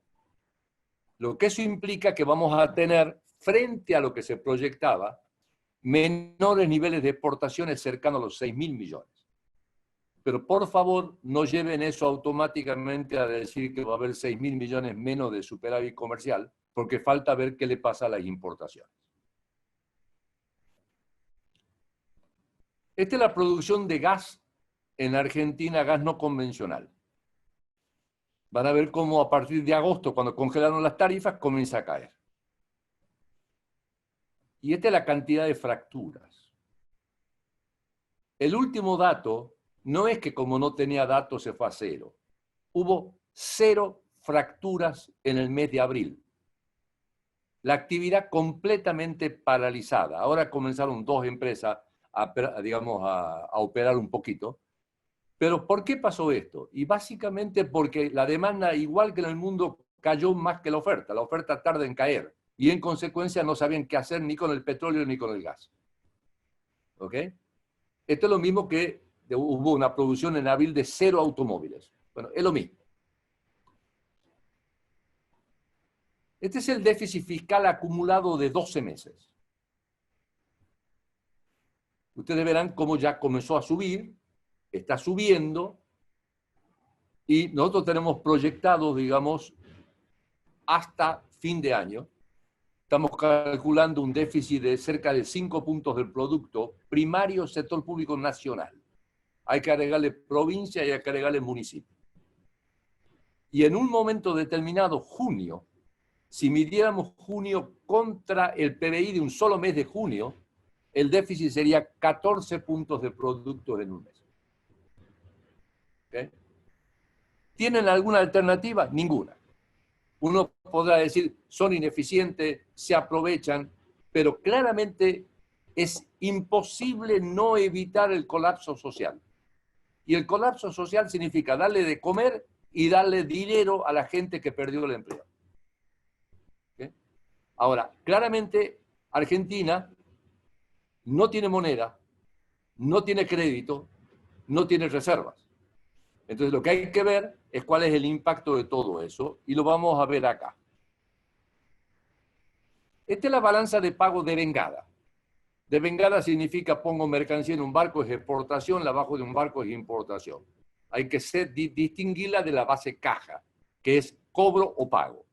Lo que eso implica que vamos a tener, frente a lo que se proyectaba, menores niveles de exportaciones cercanos a los 6.000 millones. Pero por favor, no lleven eso automáticamente a decir que va a haber 6.000 millones menos de superávit comercial, porque falta ver qué le pasa a las importaciones. Esta es la producción de gas en Argentina, gas no convencional. Van a ver cómo a partir de agosto, cuando congelaron las tarifas, comienza a caer. Y esta es la cantidad de fracturas. El último dato no es que como no tenía datos se fue a cero. Hubo 0 fracturas en el mes de abril. La actividad completamente paralizada. Ahora comenzaron 2 empresas a operar un poquito. Pero ¿por qué pasó esto? Y básicamente porque la demanda, igual que en el mundo, cayó más que la oferta. La oferta tarda en caer. Y en consecuencia no sabían qué hacer ni con el petróleo ni con el gas. ¿Ok? Esto es lo mismo que hubo una producción en abril de 0 automóviles. Bueno, es lo mismo. Este es el déficit fiscal acumulado de 12 meses. Ustedes verán cómo ya comenzó a subir, está subiendo, y nosotros tenemos proyectados, digamos, hasta fin de año. Estamos calculando un déficit de cerca de 5 puntos del producto primario sector público nacional. Hay que agregarle provincia y hay que agregarle municipio. Y en un momento determinado, junio, si midiéramos junio contra el PBI de un solo mes de junio, el déficit sería 14 puntos de producto en un mes. ¿Okay? ¿Tienen alguna alternativa? Ninguna. Uno podrá decir, son ineficientes, se aprovechan, pero claramente es imposible no evitar el colapso social. Y el colapso social significa darle de comer y darle dinero a la gente que perdió el empleo. ¿Okay? Ahora, claramente Argentina no tiene moneda, no tiene crédito, no tiene reservas. Entonces lo que hay que ver es cuál es el impacto de todo eso y lo vamos a ver acá. Esta es la balanza de pago devengada. Devengada significa pongo mercancía en un barco, es exportación, la bajo de un barco es importación. Hay que distinguirla de la base caja, que es cobro o pago.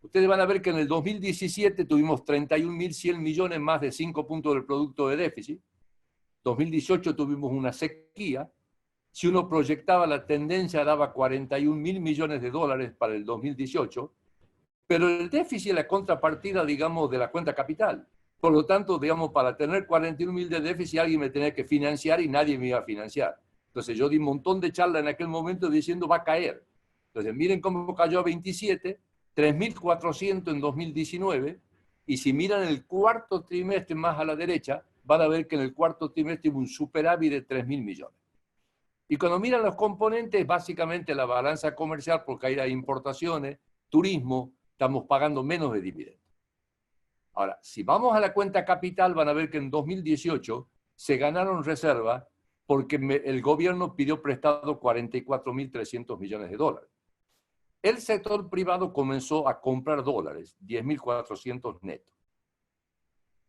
Ustedes van a ver que en el 2017 tuvimos 31.100 millones, más de 5 puntos del producto de déficit. 2018 tuvimos una sequía. Si uno proyectaba la tendencia, daba 41.000 millones de dólares para el 2018, pero el déficit es la contrapartida, digamos, de la cuenta capital. Por lo tanto, digamos, para tener 41.000 de déficit, alguien me tenía que financiar y nadie me iba a financiar. Entonces yo di un montón de charla en aquel momento diciendo va a caer. Entonces miren cómo cayó a 27, 3.400 en 2019, y si miran el cuarto trimestre más a la derecha, van a ver que en el cuarto trimestre hubo un superávit de 3.000 millones. Y cuando miran los componentes, básicamente la balanza comercial, porque hay importaciones, turismo, estamos pagando menos de dividendos. Ahora, si vamos a la cuenta capital, van a ver que en 2018 se ganaron reservas porque el gobierno pidió prestado 44.300 millones de dólares. El sector privado comenzó a comprar dólares, 10.400 netos.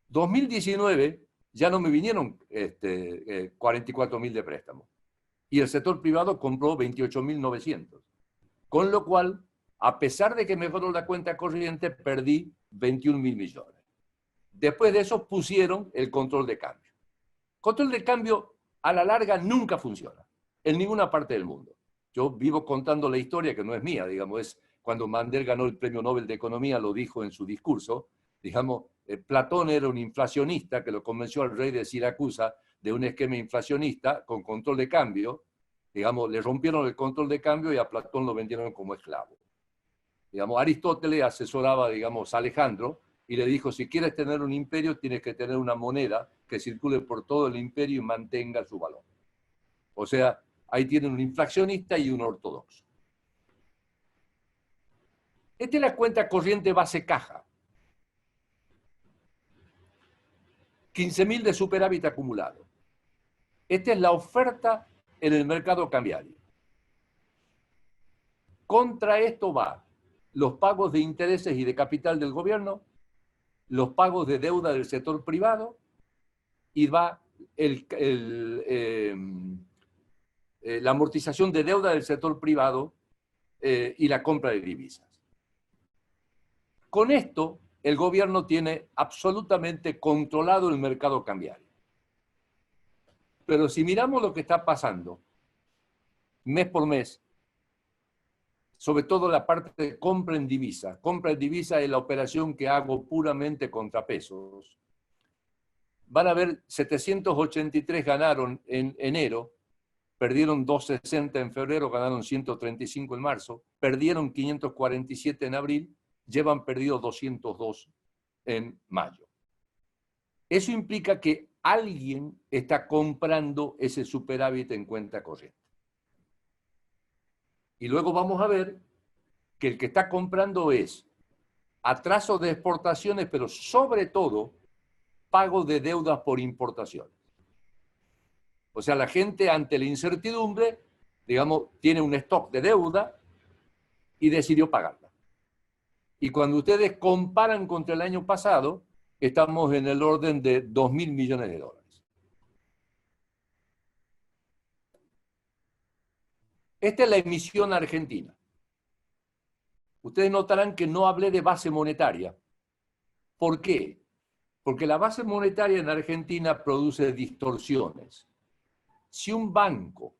2019 ya no me vinieron 44.000 de préstamo. Y el sector privado compró 28.900. Con lo cual, a pesar de que mejoró la cuenta corriente, perdí 21.000 millones. Después de eso pusieron el control de cambio. Control de cambio a la larga nunca funciona, en ninguna parte del mundo. Yo vivo contando la historia que no es mía, digamos, es cuando Mandel ganó el Premio Nobel de Economía, lo dijo en su discurso, digamos, Platón era un inflacionista que lo convenció al rey de Siracusa de un esquema inflacionista con control de cambio, digamos, le rompieron el control de cambio y a Platón lo vendieron como esclavo. Digamos, Aristóteles asesoraba, digamos, a Alejandro y le dijo, si quieres tener un imperio, tienes que tener una moneda que circule por todo el imperio y mantenga su valor. O sea, ahí tienen un inflacionista y un ortodoxo. Esta es la cuenta corriente base caja. 15.000 de superávit acumulado. Esta es la oferta en el mercado cambiario. Contra esto va los pagos de intereses y de capital del gobierno, los pagos de deuda del sector privado, y va la amortización de deuda del sector privado y la compra de divisas. Con esto, el gobierno tiene absolutamente controlado el mercado cambiario. Pero si miramos lo que está pasando mes por mes, sobre todo la parte de compra en divisa. Compra en divisa es la operación que hago puramente contra pesos. Van a ver, 783 ganaron en enero, perdieron 260 en febrero, ganaron 135 en marzo, perdieron 547 en abril, llevan perdido 202 en mayo. Eso implica que alguien está comprando ese superávit en cuenta corriente. Y luego vamos a ver que el que está comprando es atraso de exportaciones, pero sobre todo pago de deudas por importaciones. O sea, la gente ante la incertidumbre, digamos, tiene un stock de deuda y decidió pagarla. Y cuando ustedes comparan contra el año pasado, estamos en el orden de 2.000 millones de dólares. Esta es la emisión argentina. Ustedes notarán que no hablé de base monetaria. ¿Por qué? Porque la base monetaria en Argentina produce distorsiones. Si un banco,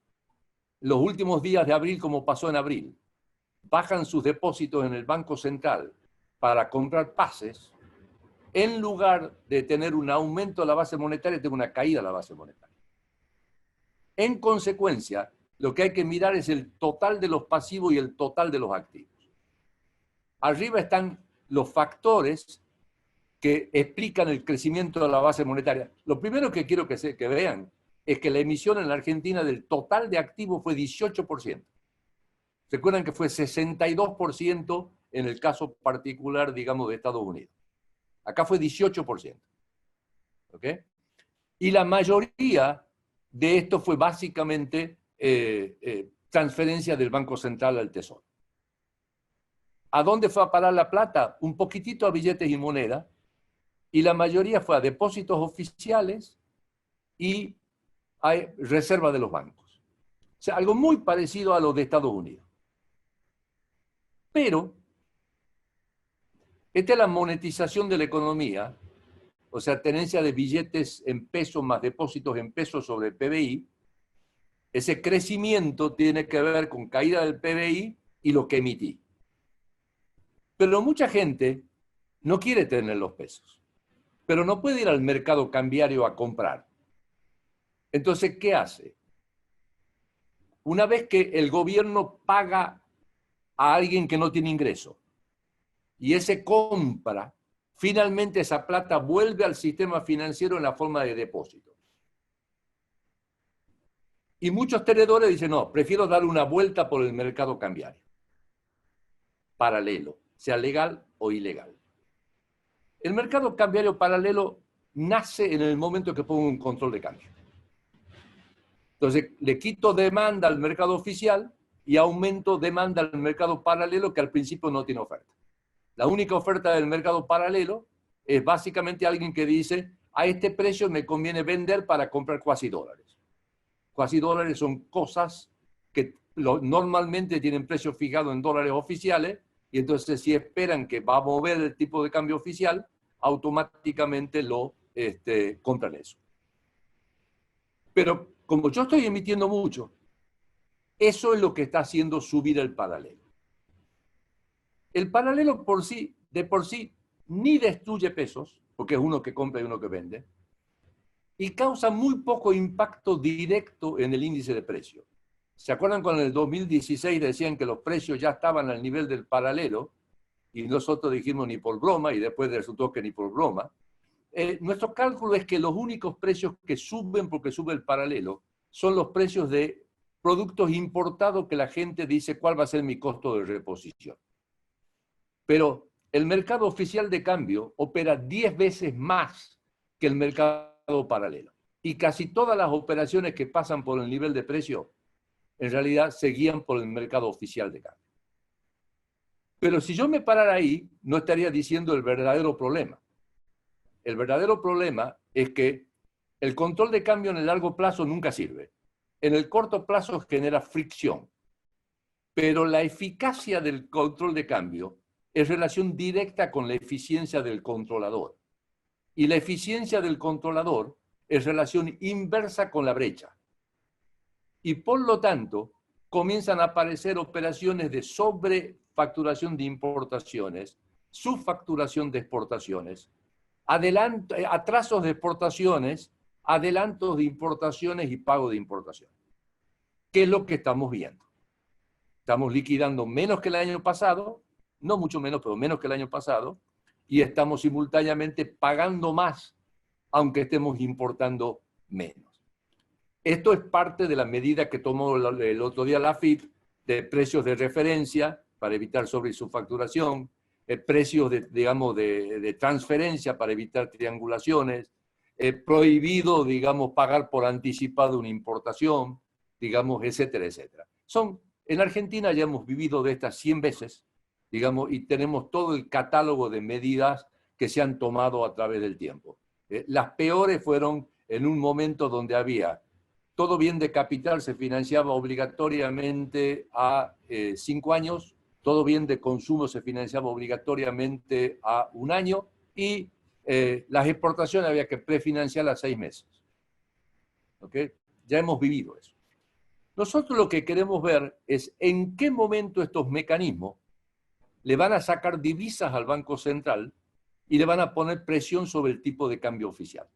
los últimos días de abril, como pasó en abril, bajan sus depósitos en el Banco Central para comprar pases, en lugar de tener un aumento de la base monetaria, tiene una caída de la base monetaria. En consecuencia, lo que hay que mirar es el total de los pasivos y el total de los activos. Arriba están los factores que explican el crecimiento de la base monetaria. Lo primero que quiero que vean es que la emisión en la Argentina del total de activos fue 18%. Recuerdan que fue 62% en el caso particular, digamos, de Estados Unidos. Acá fue 18%. ¿Ok? Y la mayoría de esto fue básicamente transferencia del Banco Central al Tesoro. ¿A dónde fue a parar la plata? Un poquitito a billetes y moneda, y la mayoría fue a depósitos oficiales y a reserva de los bancos. O sea, algo muy parecido a lo de Estados Unidos. Pero, esta es la monetización de la economía, o sea, tenencia de billetes en pesos más depósitos en pesos sobre el PBI. Ese crecimiento tiene que ver con caída del PBI y lo que emití. Pero mucha gente no quiere tener los pesos, pero no puede ir al mercado cambiario a comprar. Entonces, ¿qué hace? Una vez que el gobierno paga a alguien que no tiene ingreso y ese compra, finalmente esa plata vuelve al sistema financiero en la forma de depósito. Y muchos tenedores dicen, no, prefiero dar una vuelta por el mercado cambiario, paralelo, sea legal o ilegal. El mercado cambiario paralelo nace en el momento que pongo un control de cambio. Entonces, le quito demanda al mercado oficial y aumento demanda al mercado paralelo que al principio no tiene oferta. La única oferta del mercado paralelo es básicamente alguien que dice, a este precio me conviene vender para comprar cuasi dólares. Cuasi dólares son cosas que normalmente tienen precio fijado en dólares oficiales, y entonces si esperan que va a mover el tipo de cambio oficial, automáticamente lo compran eso. Pero como yo estoy emitiendo mucho, eso es lo que está haciendo subir el paralelo. El paralelo de por sí ni destruye pesos, porque es uno que compra y uno que vende, y causa muy poco impacto directo en el índice de precio. ¿Se acuerdan cuando en el 2016 decían que los precios ya estaban al nivel del paralelo? Y nosotros dijimos ni por broma, y después resultó que ni por broma. Nuestro cálculo es que los únicos precios que suben porque sube el paralelo son los precios de productos importados que la gente dice cuál va a ser mi costo de reposición. Pero el mercado oficial de cambio opera 10 veces más que el mercado paralelo. Y casi todas las operaciones que pasan por el nivel de precio, en realidad se guían por el mercado oficial de cambio. Pero si yo me parara ahí, no estaría diciendo el verdadero problema. El verdadero problema es que el control de cambio en el largo plazo nunca sirve. En el corto plazo genera fricción. Pero la eficacia del control de cambio es relación directa con la eficiencia del controlador. Y la eficiencia del controlador en relación inversa con la brecha. Y por lo tanto, comienzan a aparecer operaciones de sobrefacturación de importaciones, subfacturación de exportaciones, atrasos de exportaciones, adelantos de importaciones y pago de importaciones. ¿Qué es lo que estamos viendo? Estamos liquidando menos que el año pasado, no mucho menos, pero menos que el año pasado, y estamos simultáneamente pagando más, aunque estemos importando menos. Esto es parte de la medida que tomó el otro día la FIP de precios de referencia para evitar sobre y subfacturación, precios de transferencia para evitar triangulaciones, prohibido, digamos, pagar por anticipado una importación, digamos, etcétera, etcétera. En Argentina ya hemos vivido de estas 100 veces, digamos, y tenemos todo el catálogo de medidas que se han tomado a través del tiempo. Las peores fueron en un momento donde había todo bien de capital se financiaba obligatoriamente a 5 años, todo bien de consumo se financiaba obligatoriamente a 1 año y las exportaciones había que prefinanciarlas a 6 meses. ¿Okay? Ya hemos vivido eso. Nosotros lo que queremos ver es en qué momento estos mecanismos le van a sacar divisas al Banco Central y le van a poner presión sobre el tipo de cambio oficial.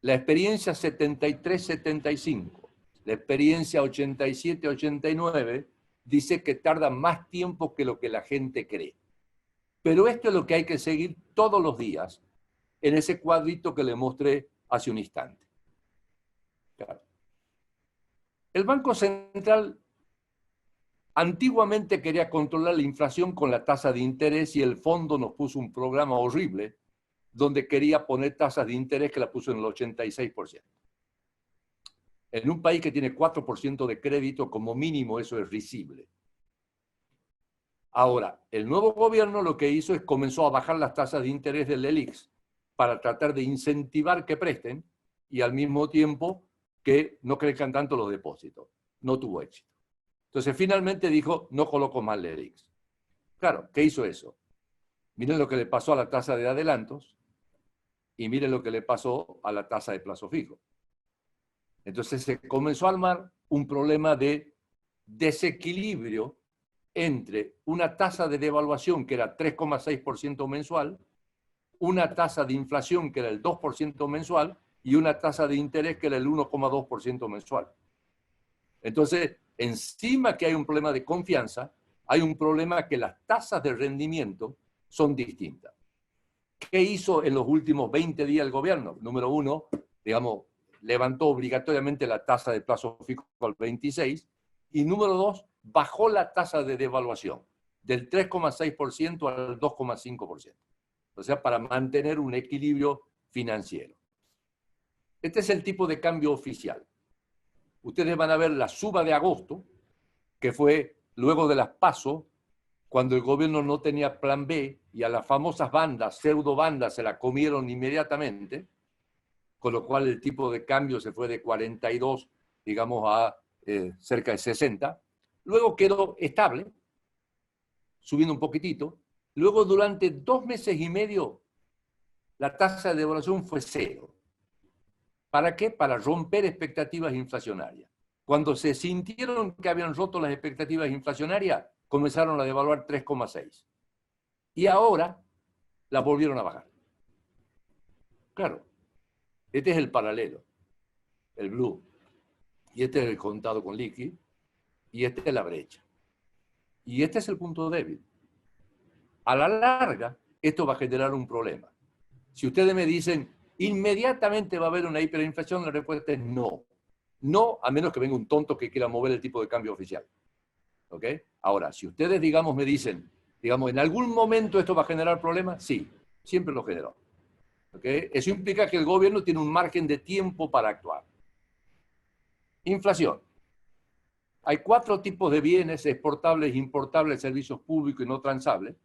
La experiencia 73-75, la experiencia 87-89, dice que tarda más tiempo que lo que la gente cree. Pero esto es lo que hay que seguir todos los días en ese cuadrito que le mostré hace un instante. Claro. El Banco Central antiguamente quería controlar la inflación con la tasa de interés y el fondo nos puso un programa horrible donde quería poner tasas de interés que la puso en el 86%. En un país que tiene 4% de crédito, como mínimo eso es risible. Ahora, el nuevo gobierno lo que hizo es comenzó a bajar las tasas de interés del ELIX para tratar de incentivar que presten y al mismo tiempo que no crezcan tanto los depósitos. No tuvo éxito. Entonces, finalmente dijo, no coloco más el ELIX. Claro, ¿qué hizo eso? Miren lo que le pasó a la tasa de adelantos y miren lo que le pasó a la tasa de plazo fijo. Entonces se comenzó a armar un problema de desequilibrio entre una tasa de devaluación que era 3,6% mensual, una tasa de inflación que era el 2% mensual y una tasa de interés que era el 1,2% mensual. Entonces, encima que hay un problema de confianza, hay un problema que las tasas de rendimiento son distintas. ¿Qué hizo en los últimos 20 días el gobierno? Número uno, digamos, levantó obligatoriamente la tasa de plazo fijo al 26 y número dos, bajó la tasa de devaluación del 3,6% al 2,5%. O sea, para mantener un equilibrio financiero. Este es el tipo de cambio oficial. Ustedes van a ver la suba de agosto, que fue luego de las PASO, cuando el gobierno no tenía plan B y a las famosas bandas, pseudo bandas, se la comieron inmediatamente, con lo cual el tipo de cambio se fue de 42, digamos, a cerca de 60. Luego quedó estable, subiendo un poquitito. Luego, durante 2 meses y medio, la tasa de devaluación fue 0. ¿Para qué? Para romper expectativas inflacionarias. Cuando se sintieron que habían roto las expectativas inflacionarias, comenzaron a devaluar 3,6. Y ahora la volvieron a bajar. Claro, este es el paralelo, el blue. Y este es el contado con liqui. Y esta es la brecha. Y este es el punto débil. A la larga, esto va a generar un problema. Si ustedes me dicen, inmediatamente va a haber una hiperinflación, la respuesta es no. No, a menos que venga un tonto que quiera mover el tipo de cambio oficial. ¿Ok? Ahora, si ustedes, digamos, me dicen, digamos, ¿en algún momento esto va a generar problemas? Sí, siempre lo generó. ¿Ok? Eso implica que el gobierno tiene un margen de tiempo para actuar. Inflación. Hay 4 tipos de bienes, exportables, importables, servicios públicos y no transables.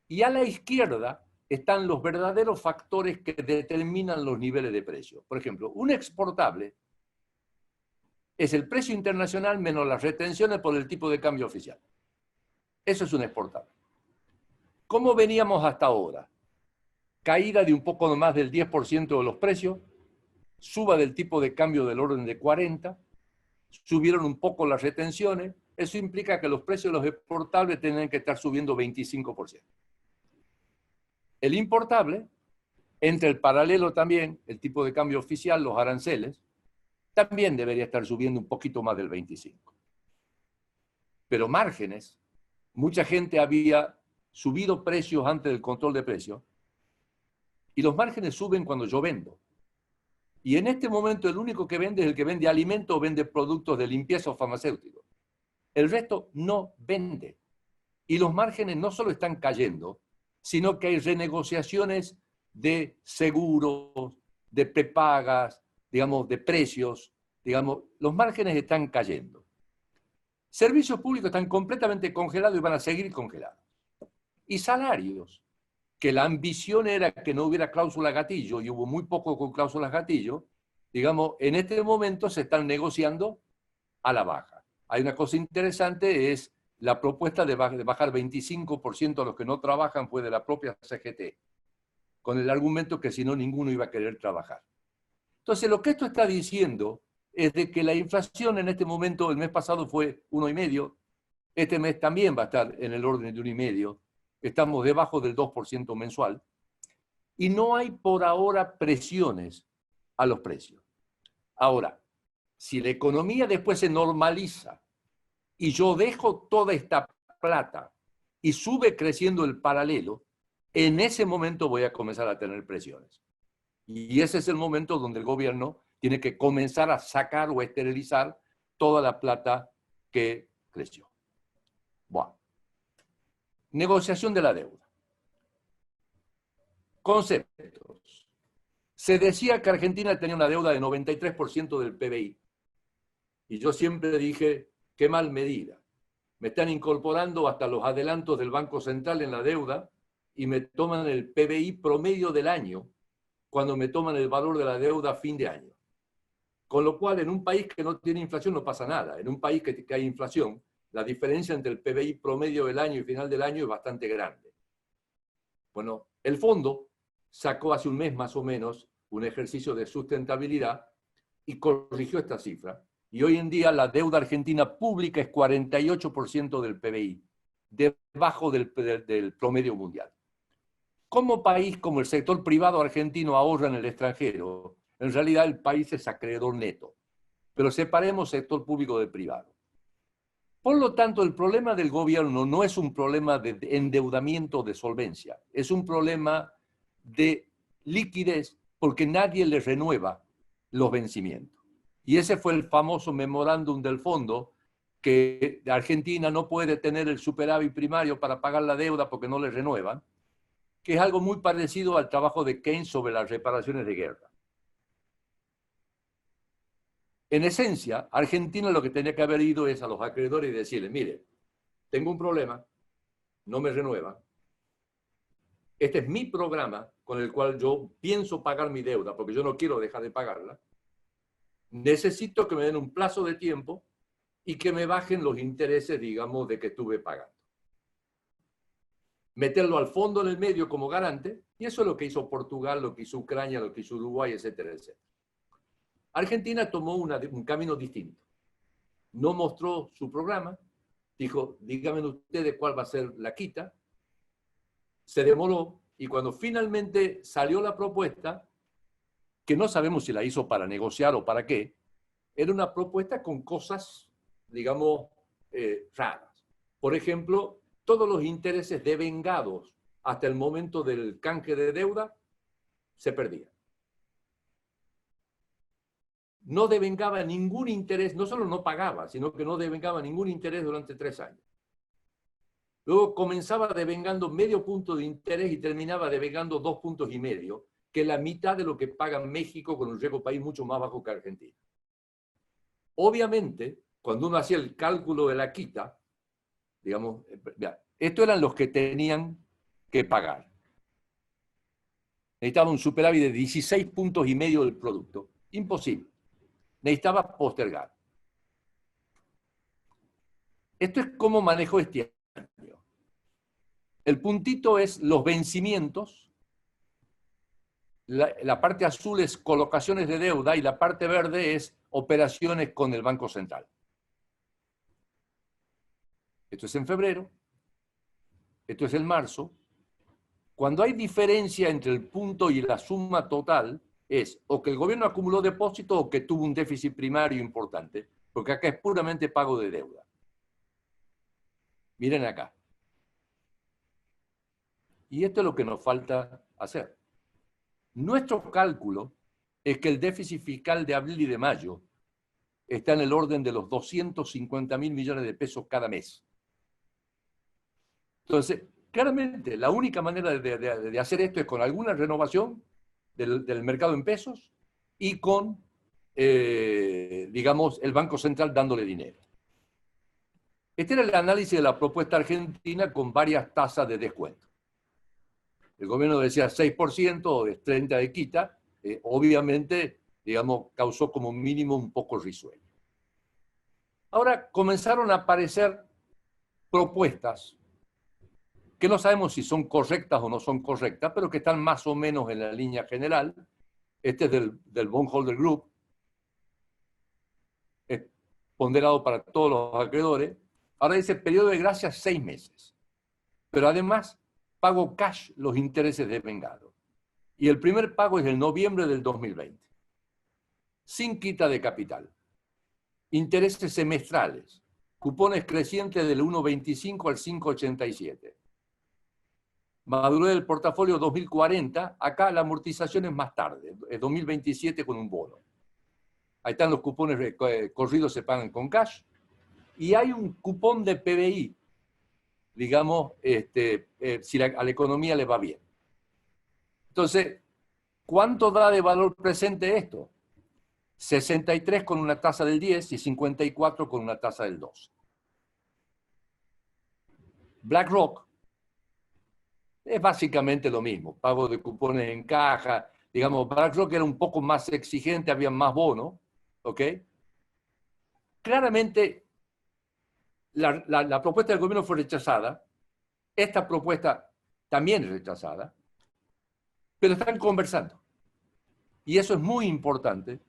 Y a la izquierda están los verdaderos factores que determinan los niveles de precio. Por ejemplo, un exportable es el precio internacional menos las retenciones por el tipo de cambio oficial. Eso es un exportable. ¿Cómo veníamos hasta ahora? caída de un poco más del 10% de los precios, suba del tipo de cambio del orden de 40, subieron un poco las retenciones, eso implica que los precios de los exportables tienen que estar subiendo 25%. El importable, entre el paralelo también, el tipo de cambio oficial, los aranceles, también debería estar subiendo un poquito más del 25%. Pero márgenes, mucha gente había subido precios antes del control de precios, y los márgenes suben cuando yo vendo. Y en este momento el único que vende es el que vende alimentos o vende productos de limpieza o farmacéuticos. El resto no vende. Y los márgenes no solo están cayendo, sino que hay renegociaciones de seguros, de prepagas, digamos, de precios, digamos, los márgenes están cayendo. Servicios públicos están completamente congelados y van a seguir congelados. Y salarios, que la ambición era que no hubiera cláusula gatillo, y hubo muy poco con cláusulas gatillo, digamos, en este momento se están negociando a la baja. Hay una cosa interesante, es la propuesta de bajar 25% a los que no trabajan fue de la propia CGT, con el argumento que si no ninguno iba a querer trabajar. Entonces, lo que esto está diciendo es de que la inflación en este momento, el mes pasado fue 1,5%, este mes también va a estar en el orden de 1,5%, estamos debajo del 2% mensual, y no hay por ahora presiones a los precios. Ahora, si la economía después se normaliza y yo dejo toda esta plata y sube creciendo el paralelo, en ese momento voy a comenzar a tener presiones. Y ese es el momento donde el gobierno tiene que comenzar a sacar o esterilizar toda la plata que creció. Bueno. Negociación de la deuda. Conceptos. Se decía que Argentina tenía una deuda de 93% del PBI. Y yo siempre dije, qué mal medida. Me están incorporando hasta los adelantos del Banco Central en la deuda y me toman el PBI promedio del año cuando me toman el valor de la deuda a fin de año. Con lo cual, en un país que no tiene inflación no pasa nada. En un país que hay inflación, la diferencia entre el PBI promedio del año y final del año es bastante grande. Bueno, el fondo sacó hace un mes más o menos un ejercicio de sustentabilidad y corrigió esta cifra. Y hoy en día la deuda argentina pública es 48% del PBI, debajo del promedio mundial. Como país, como el sector privado argentino ahorra en el extranjero, en realidad el país es acreedor neto. Pero separemos sector público del privado. Por lo tanto, el problema del gobierno no es un problema de endeudamiento o de solvencia, es un problema de liquidez porque nadie le renueva los vencimientos. Y ese fue el famoso memorándum del fondo que Argentina no puede tener el superávit primario para pagar la deuda porque no le renuevan, que es algo muy parecido al trabajo de Keynes sobre las reparaciones de guerra. En esencia, Argentina lo que tenía que haber ido es a los acreedores y decirles, mire, tengo un problema, no me renuevan. Este es mi programa con el cual yo pienso pagar mi deuda, porque yo no quiero dejar de pagarla. Necesito que me den un plazo de tiempo y que me bajen los intereses, digamos, de que estuve pagando. Meterlo al fondo en el medio como garante, y eso es lo que hizo Portugal, lo que hizo Ucrania, lo que hizo Uruguay, etcétera, etcétera. Argentina tomó un camino distinto. No mostró su programa, dijo, díganme ustedes cuál va a ser la quita, se demoró y cuando finalmente salió la propuesta, que no sabemos si la hizo para negociar o para qué, era una propuesta con cosas, digamos, raras. Por ejemplo, todos los intereses devengados hasta el momento del canje de deuda se perdían. No devengaba ningún interés, no solo no pagaba, sino que no devengaba ningún interés durante 3 años. Luego comenzaba devengando medio punto de interés y terminaba devengando 2,5 puntos, que es la mitad de lo que paga México con un riesgo país mucho más bajo que Argentina. Obviamente, cuando uno hacía el cálculo de la quita, digamos, estos eran los que tenían que pagar. Necesitaba un superávit de 16,5 puntos del producto. Imposible. Necesitaba postergar. Esto es cómo manejo este año. El puntito es los vencimientos la parte azul es colocaciones de deuda y la parte verde es operaciones con el Banco Central. Esto es en febrero, esto es en marzo. Cuando hay diferencia entre el punto y la suma total, es o que el gobierno acumuló depósito o que tuvo un déficit primario importante, porque acá es puramente pago de deuda. Miren acá. Y esto es lo que nos falta hacer. Nuestro cálculo es que el déficit fiscal de abril y de mayo está en el orden de los 250.000 millones de pesos cada mes. Entonces, claramente, la única manera de hacer esto es con alguna renovación del mercado en pesos y con, digamos, el Banco Central dándole dinero. Este era el análisis de la propuesta argentina con varias tasas de descuento. El gobierno decía 6% o de 30% de quita, obviamente, digamos, causó como mínimo un poco risueño. Ahora comenzaron a aparecer propuestas que no sabemos si son correctas o no son correctas, pero que están más o menos en la línea general. Este es del Bondholder Group, es ponderado para todos los acreedores. Ahora dice periodo de gracia 6 meses, pero además pago cash los intereses devengados. Y el primer pago es el noviembre del 2020, sin quita de capital. Intereses semestrales, cupones crecientes del 1,25 al 5,87. Madurez del portafolio 2040, acá la amortización es más tarde, es 2027 con un bono. Ahí están los cupones corridos, se pagan con cash. Y hay un cupón de PBI, digamos, si a la economía le va bien. Entonces, ¿cuánto da de valor presente esto? 63 con una tasa del 10 y 54 con una tasa del 12. BlackRock es básicamente lo mismo, pago de cupones en caja. Digamos, BlackRock era un poco más exigente, había más bonos, ¿ok? Claramente, la propuesta del gobierno fue rechazada. Esta propuesta también es rechazada, pero están conversando. Y eso es muy importante,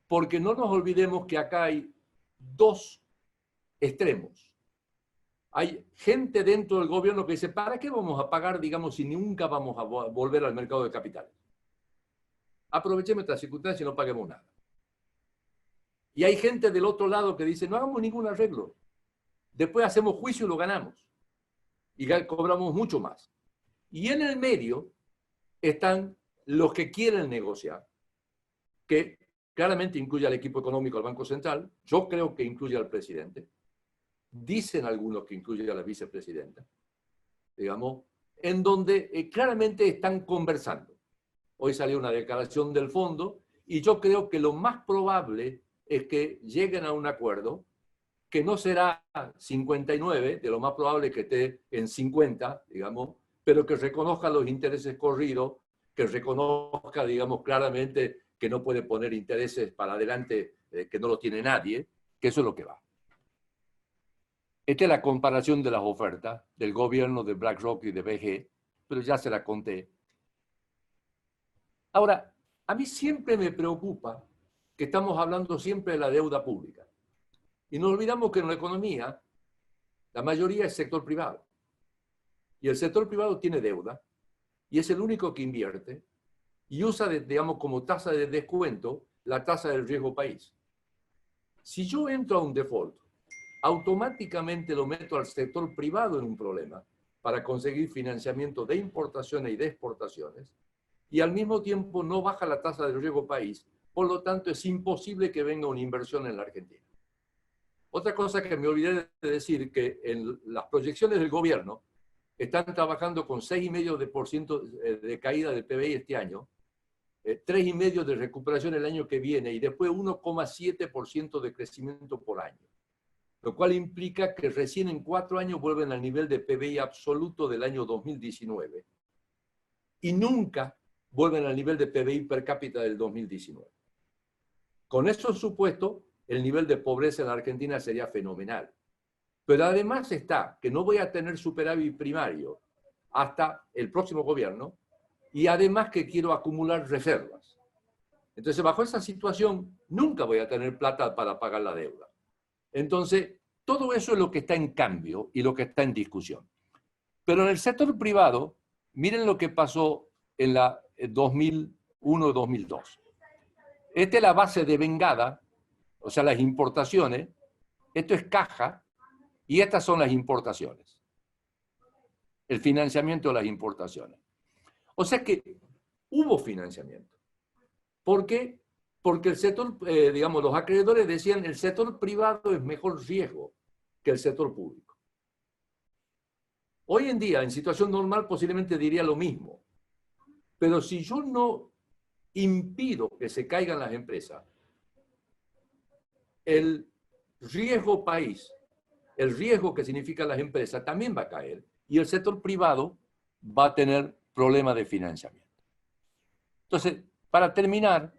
porque no nos olvidemos que acá hay dos extremos. Hay gente dentro del gobierno que dice, ¿para qué vamos a pagar, digamos, si nunca vamos a volver al mercado de capitales? Aprovechemos esta circunstancia y no paguemos nada. Y hay gente del otro lado que dice, no hagamos ningún arreglo. Después hacemos juicio y lo ganamos. Y cobramos mucho más. Y en el medio están los que quieren negociar, que claramente incluye al equipo económico del Banco Central. Yo creo que incluye al presidente. Dicen algunos que incluye a la vicepresidenta, digamos, en donde claramente están conversando. Hoy salió una declaración del fondo y yo creo que lo más probable es que lleguen a un acuerdo que no será 59, de lo más probable es que esté en 50, digamos, pero que reconozca los intereses corridos, que reconozca, digamos, claramente que no puede poner intereses para adelante que no lo tiene nadie, que eso es lo que va. Esta es la comparación de las ofertas del gobierno de BlackRock y de BG, pero ya se la conté. Ahora, a mí siempre me preocupa que estamos hablando siempre de la deuda pública. Y nos olvidamos que en la economía la mayoría es sector privado. Y el sector privado tiene deuda y es el único que invierte y usa, digamos, como tasa de descuento la tasa del riesgo país. Si yo entro a un default, automáticamente lo meto al sector privado en un problema para conseguir financiamiento de importaciones y de exportaciones y al mismo tiempo no baja la tasa del riesgo país, por lo tanto es imposible que venga una inversión en la Argentina. Otra cosa que me olvidé de decir, que en las proyecciones del gobierno están trabajando con 6,5% de caída del PBI este año, 3,5% de recuperación el año que viene y después 1,7% de crecimiento por año. Lo cual implica que recién en 4 años vuelven al nivel de PBI absoluto del año 2019 y nunca vuelven al nivel de PBI per cápita del 2019. Con eso supuesto, el nivel de pobreza en la Argentina sería fenomenal. Pero además está que no voy a tener superávit primario hasta el próximo gobierno y además que quiero acumular reservas. Entonces, bajo esa situación, nunca voy a tener plata para pagar la deuda. Entonces, todo eso es lo que está en cambio y lo que está en discusión. Pero en el sector privado, miren lo que pasó en la 2001-2002. Esta es la base de vengada, o sea, las importaciones. Esto es caja y estas son las importaciones. El financiamiento de las importaciones. O sea que hubo financiamiento. ¿Por qué? Porque el sector, digamos, los acreedores decían el sector privado es mejor riesgo que el sector público. Hoy en día, en situación normal, posiblemente diría lo mismo. Pero si yo no impido que se caigan las empresas, el riesgo país, el riesgo que significan las empresas, también va a caer. Y el sector privado va a tener problemas de financiamiento. Entonces, para terminar,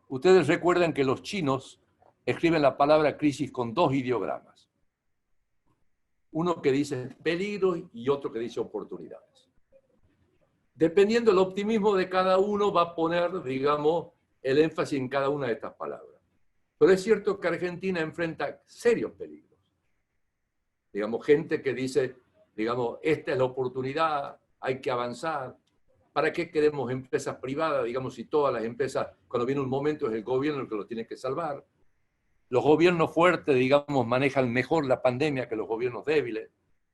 ustedes recuerdan que los chinos escriben la palabra crisis con dos ideogramas. Uno que dice peligro y otro que dice oportunidades. Dependiendo del optimismo de cada uno, va a poner, digamos, el énfasis en cada una de estas palabras. Pero es cierto que Argentina enfrenta serios peligros. Digamos, gente que dice, digamos, esta es la oportunidad, hay que avanzar. ¿Para qué queremos empresas privadas? Digamos, si todas las empresas, cuando viene un momento, es el gobierno el que los tiene que salvar. Los gobiernos fuertes, digamos, manejan mejor la pandemia que los gobiernos débiles,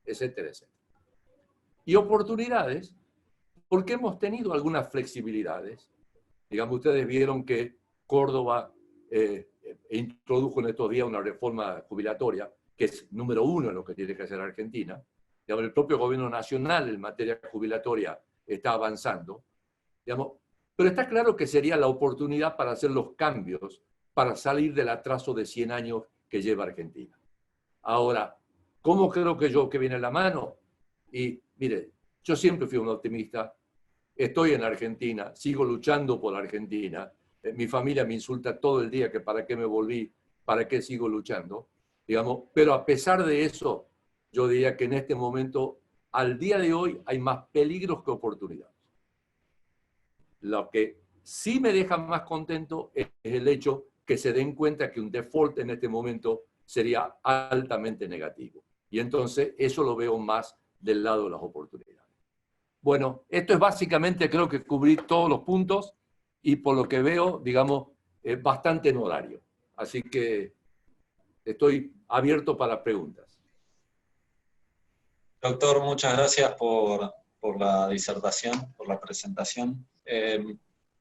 etcétera, etcétera. Y oportunidades, porque hemos tenido algunas flexibilidades. Digamos, ustedes vieron que Córdoba introdujo en estos días una reforma jubilatoria, que es número uno en lo que tiene que hacer Argentina. Digamos, el propio gobierno nacional en materia jubilatoria está avanzando. Digamos, pero está claro que sería la oportunidad para hacer los cambios para salir del atraso de 100 años que lleva Argentina. Ahora, ¿cómo creo que yo que viene la mano? Y mire, yo siempre fui un optimista, estoy en Argentina, sigo luchando por Argentina, mi familia me insulta todo el día que para qué me volví, para qué sigo luchando, digamos, pero a pesar de eso, yo diría que en este momento, al día de hoy, hay más peligros que oportunidades. Lo que sí me deja más contento es el hecho que se den cuenta que un default en este momento sería altamente negativo. Y entonces eso lo veo más del lado de las oportunidades. Bueno, esto es básicamente, creo que cubrí todos los puntos y por lo que veo, digamos, bastante en horario. Así que estoy abierto para preguntas. Doctor, muchas gracias por la disertación, por la presentación.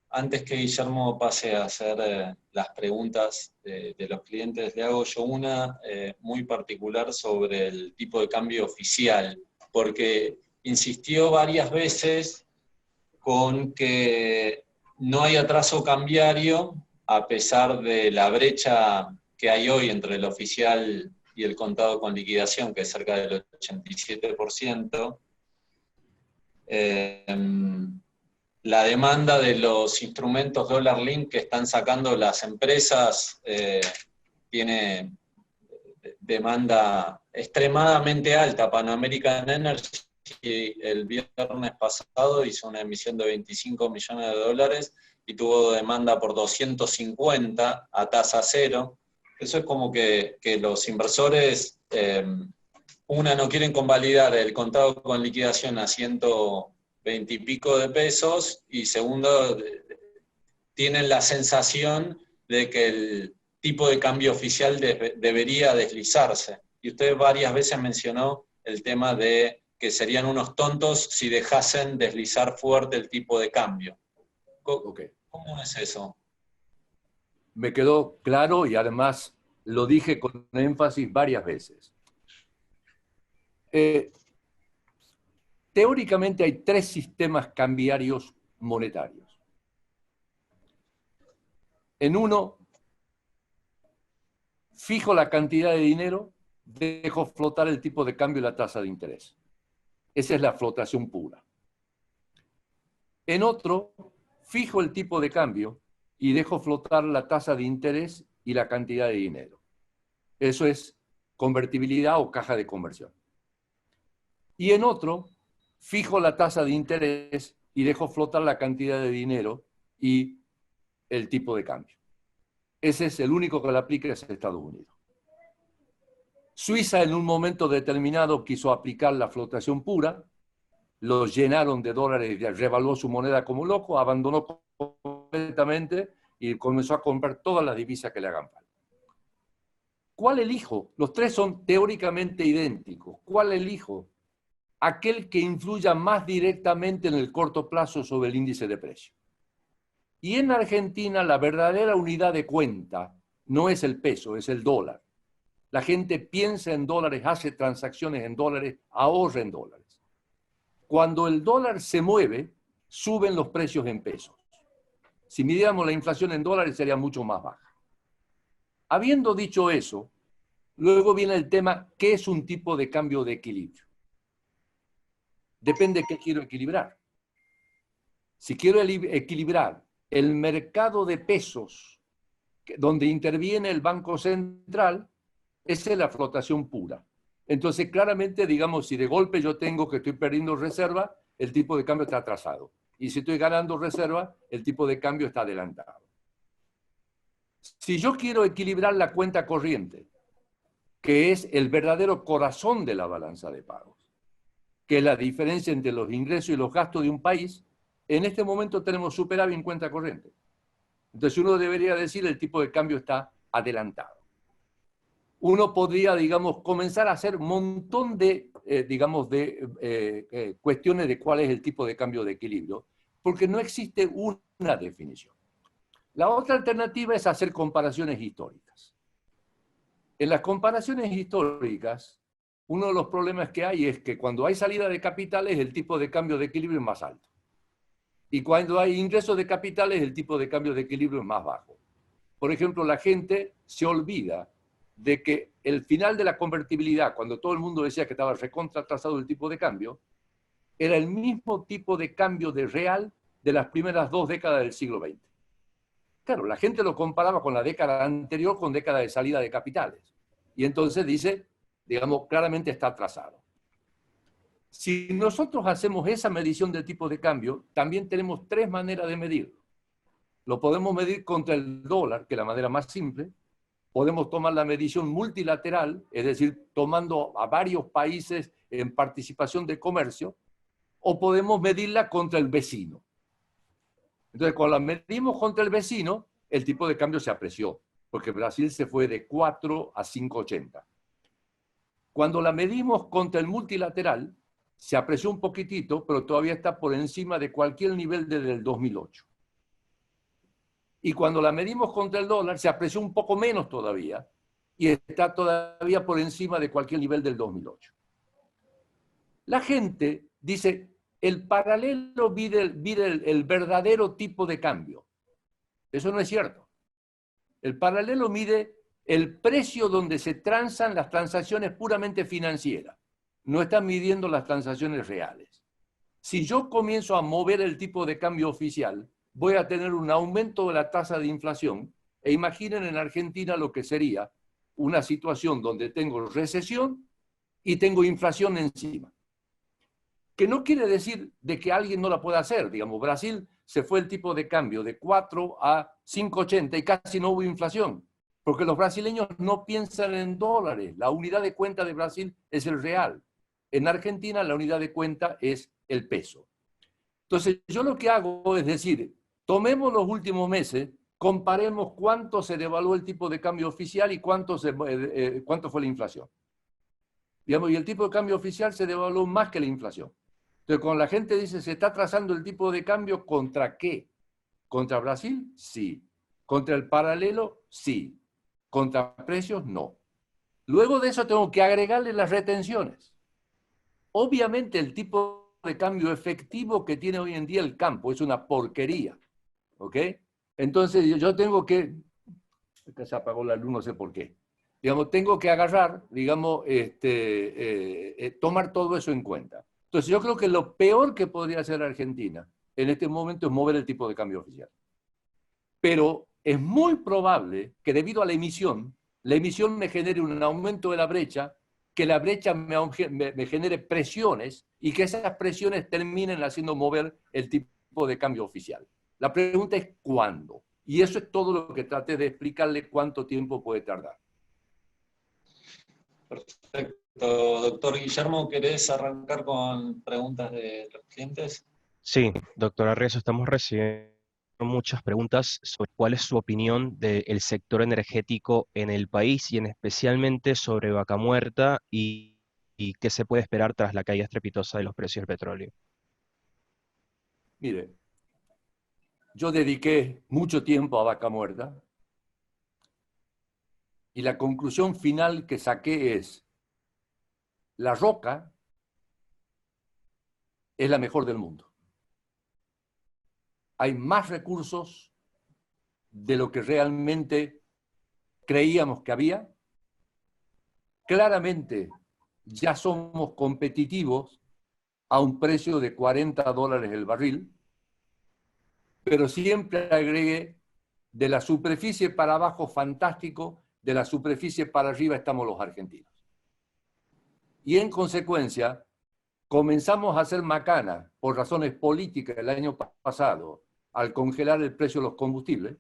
Antes que Guillermo pase a hacer las preguntas de los clientes, le hago yo una muy particular sobre el tipo de cambio oficial, porque insistió varias veces con que no hay atraso cambiario a pesar de la brecha que hay hoy entre el oficial y el contado con liquidación, que es cerca del 87%. La demanda de los instrumentos Dollar Link que están sacando las empresas tiene demanda extremadamente alta. Pan American Energy el viernes pasado hizo una emisión de 25 millones de dólares y tuvo demanda por 250 a tasa cero. Eso es como que los inversores, no quieren convalidar el contado con liquidación a 120 y pico de pesos, y segundo, tienen la sensación de que el tipo de cambio oficial debería deslizarse. Y usted varias veces mencionó el tema de que serían unos tontos si dejasen deslizar fuerte el tipo de cambio. ¿Cómo es eso? Me quedó claro y además lo dije con énfasis varias veces. Teóricamente hay tres sistemas cambiarios monetarios. En uno, fijo la cantidad de dinero, dejo flotar el tipo de cambio y la tasa de interés. Esa es la flotación pura. En otro, fijo el tipo de cambio y dejo flotar la tasa de interés y la cantidad de dinero. Eso es convertibilidad o caja de conversión. Y en otro, fijo la tasa de interés y dejo flotar la cantidad de dinero y el tipo de cambio. Ese es el único que le aplica, es Estados Unidos. Suiza en un momento determinado quiso aplicar la flotación pura, lo llenaron de dólares, revaluó su moneda como loco, abandonó completamente y comenzó a comprar todas las divisas que le hagan falta. ¿Cuál elijo? Los tres son teóricamente idénticos. ¿Cuál elijo? Aquel que influya más directamente en el corto plazo sobre el índice de precio. Y en Argentina la verdadera unidad de cuenta no es el peso, es el dólar. La gente piensa en dólares, hace transacciones en dólares, ahorra en dólares. Cuando el dólar se mueve, suben los precios en pesos. Si midiéramos la inflación en dólares sería mucho más baja. Habiendo dicho eso, luego viene el tema, ¿qué es un tipo de cambio de equilibrio? Depende de qué quiero equilibrar. Si quiero equilibrar el mercado de pesos donde interviene el Banco Central, esa es la flotación pura. Entonces, claramente, digamos, si de golpe yo tengo que estoy perdiendo reserva, el tipo de cambio está atrasado. Y si estoy ganando reserva, el tipo de cambio está adelantado. Si yo quiero equilibrar la cuenta corriente, que es el verdadero corazón de la balanza de pagos, que es la diferencia entre los ingresos y los gastos de un país, en este momento tenemos superávit en cuenta corriente. Entonces uno debería decir el tipo de cambio está adelantado. Uno podría, digamos, comenzar a hacer un montón de, cuestiones de cuál es el tipo de cambio de equilibrio, porque no existe una definición. La otra alternativa es hacer comparaciones históricas. En las comparaciones históricas, uno de los problemas que hay es que cuando hay salida de capitales, el tipo de cambio de equilibrio es más alto. Y cuando hay ingresos de capitales, el tipo de cambio de equilibrio es más bajo. Por ejemplo, la gente se olvida de que el final de la convertibilidad, cuando todo el mundo decía que estaba recontra atrasado el tipo de cambio, era el mismo tipo de cambio de real de las primeras 2 décadas del siglo XX. Claro, la gente lo comparaba con la década anterior, con década de salida de capitales. Y entonces dice, digamos, claramente está atrasado. Si nosotros hacemos esa medición del tipo de cambio, también tenemos 3 maneras de medirlo. Lo podemos medir contra el dólar, que es la manera más simple. Podemos tomar la medición multilateral, es decir, tomando a varios países en participación de comercio, o podemos medirla contra el vecino. Entonces, cuando la medimos contra el vecino, el tipo de cambio se apreció, porque Brasil se fue de 4 a 5,80. Cuando la medimos contra el multilateral, se apreció un poquitito, pero todavía está por encima de cualquier nivel desde el 2008. Y cuando la medimos contra el dólar, se apreció un poco menos todavía, y está todavía por encima de cualquier nivel del 2008. La gente dice, el paralelo mide el verdadero tipo de cambio. Eso no es cierto. El paralelo mide el precio donde se transan las transacciones puramente financieras. No están midiendo las transacciones reales. Si yo comienzo a mover el tipo de cambio oficial, voy a tener un aumento de la tasa de inflación, e imaginen en Argentina lo que sería una situación donde tengo recesión y tengo inflación encima. Que no quiere decir de que alguien no la pueda hacer. Digamos, Brasil se fue el tipo de cambio de 4 a 5,80 y casi no hubo inflación, porque los brasileños no piensan en dólares. La unidad de cuenta de Brasil es el real. En Argentina la unidad de cuenta es el peso. Entonces yo lo que hago es decir, tomemos los últimos meses, comparemos cuánto se devaluó el tipo de cambio oficial y cuánto fue la inflación. Digamos, y el tipo de cambio oficial se devaluó más que la inflación. Entonces, cuando la gente dice, ¿se está trazando el tipo de cambio contra qué? ¿Contra Brasil? Sí. ¿Contra el paralelo? Sí. ¿Contra precios? No. Luego de eso tengo que agregarle las retenciones. Obviamente el tipo de cambio efectivo que tiene hoy en día el campo es una porquería. ¿Ok? Entonces yo tengo que... Acá se apagó la luz, no sé por qué. Digamos, tengo que agarrar, digamos, tomar todo eso en cuenta. Entonces yo creo que lo peor que podría hacer Argentina en este momento es mover el tipo de cambio oficial. Pero es muy probable que debido a la emisión me genere un aumento de la brecha que la brecha me genere presiones y que esas presiones terminen haciendo mover el tipo de cambio oficial. La pregunta es ¿cuándo? Y eso es todo lo que traté de explicarle cuánto tiempo puede tardar. Perfecto. Doctor Guillermo, ¿querés arrancar con preguntas de los clientes? Sí, doctor Arriazo, estamos recibiendo muchas preguntas sobre cuál es su opinión del sector energético en el país y en especialmente sobre Vaca Muerta y qué se puede esperar tras la caída estrepitosa de los precios del petróleo. Mire, yo dediqué mucho tiempo a Vaca Muerta y la conclusión final que saqué es: la roca es la mejor del mundo. Hay más recursos de lo que realmente creíamos que había. Claramente ya somos competitivos a un precio de $40 el barril, pero siempre agregué: de la superficie para abajo, fantástico; de la superficie para arriba estamos los argentinos. Y en consecuencia, comenzamos a hacer macana por razones políticas el año pasado al congelar el precio de los combustibles,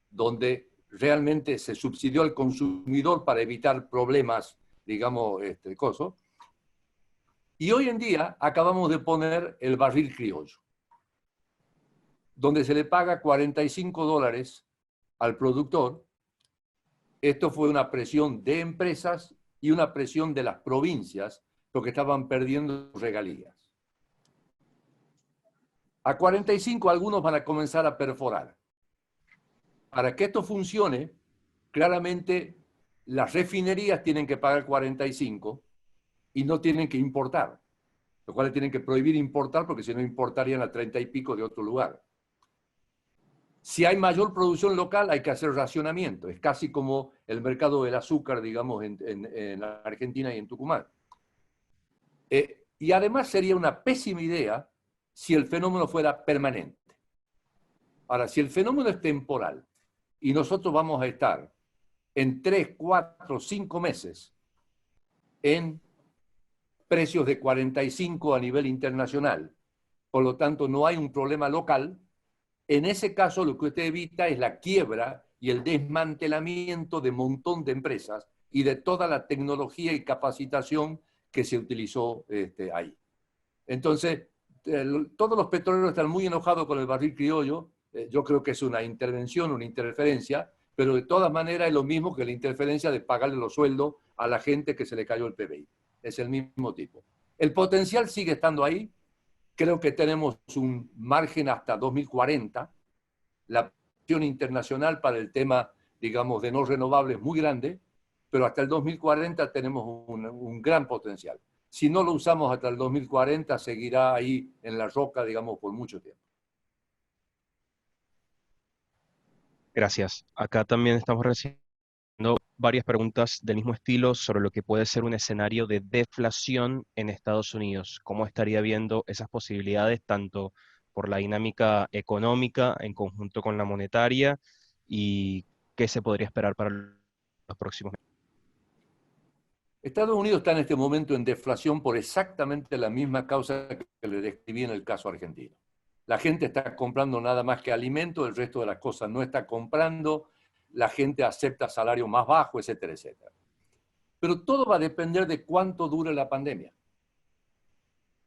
donde realmente se subsidió al consumidor para evitar problemas, digamos, coso. Y hoy en día acabamos de poner el barril criollo, donde se le paga $45 al productor. Esto fue una presión de empresas y una presión de las provincias, porque estaban perdiendo regalías. A 45 algunos van a comenzar a perforar. Para que esto funcione, claramente las refinerías tienen que pagar 45 y no tienen que importar, lo cual tienen que prohibir importar, porque si no importarían a 30 y pico de otro lugar. Si hay mayor producción local, hay que hacer racionamiento. Es casi como el mercado del azúcar, digamos, en Argentina y en Tucumán. Y además sería una pésima idea si el fenómeno fuera permanente. Ahora, si el fenómeno es temporal y nosotros vamos a estar en 3, 4, 5 meses en precios de 45 a nivel internacional, por lo tanto no hay un problema local, en ese caso lo que usted evita es la quiebra y el desmantelamiento de un montón de empresas y de toda la tecnología y capacitación que se utilizó ahí. Entonces, todos los petroleros están muy enojados con el barril criollo. Yo creo que es una intervención, una interferencia, pero de todas maneras es lo mismo que la interferencia de pagarle los sueldos a la gente que se le cayó el PBI. Es el mismo tipo. El potencial sigue estando ahí. Creo que tenemos un margen hasta 2040. La presión internacional para el tema, digamos, de no renovables es muy grande, pero hasta el 2040 tenemos un gran potencial. Si no lo usamos hasta el 2040, seguirá ahí en la roca, digamos, por mucho tiempo. Gracias. Acá también estamos recibiendo varias preguntas del mismo estilo sobre lo que puede ser un escenario de deflación en Estados Unidos. ¿Cómo estaría viendo esas posibilidades, tanto por la dinámica económica en conjunto con la monetaria, y qué se podría esperar para los próximos meses? Estados Unidos está en este momento en deflación por exactamente la misma causa que le describí en el caso argentino. La gente está comprando nada más que alimento, el resto de las cosas no está comprando, la gente acepta salarios más bajos, etcétera, etcétera. Pero todo va a depender de cuánto dure la pandemia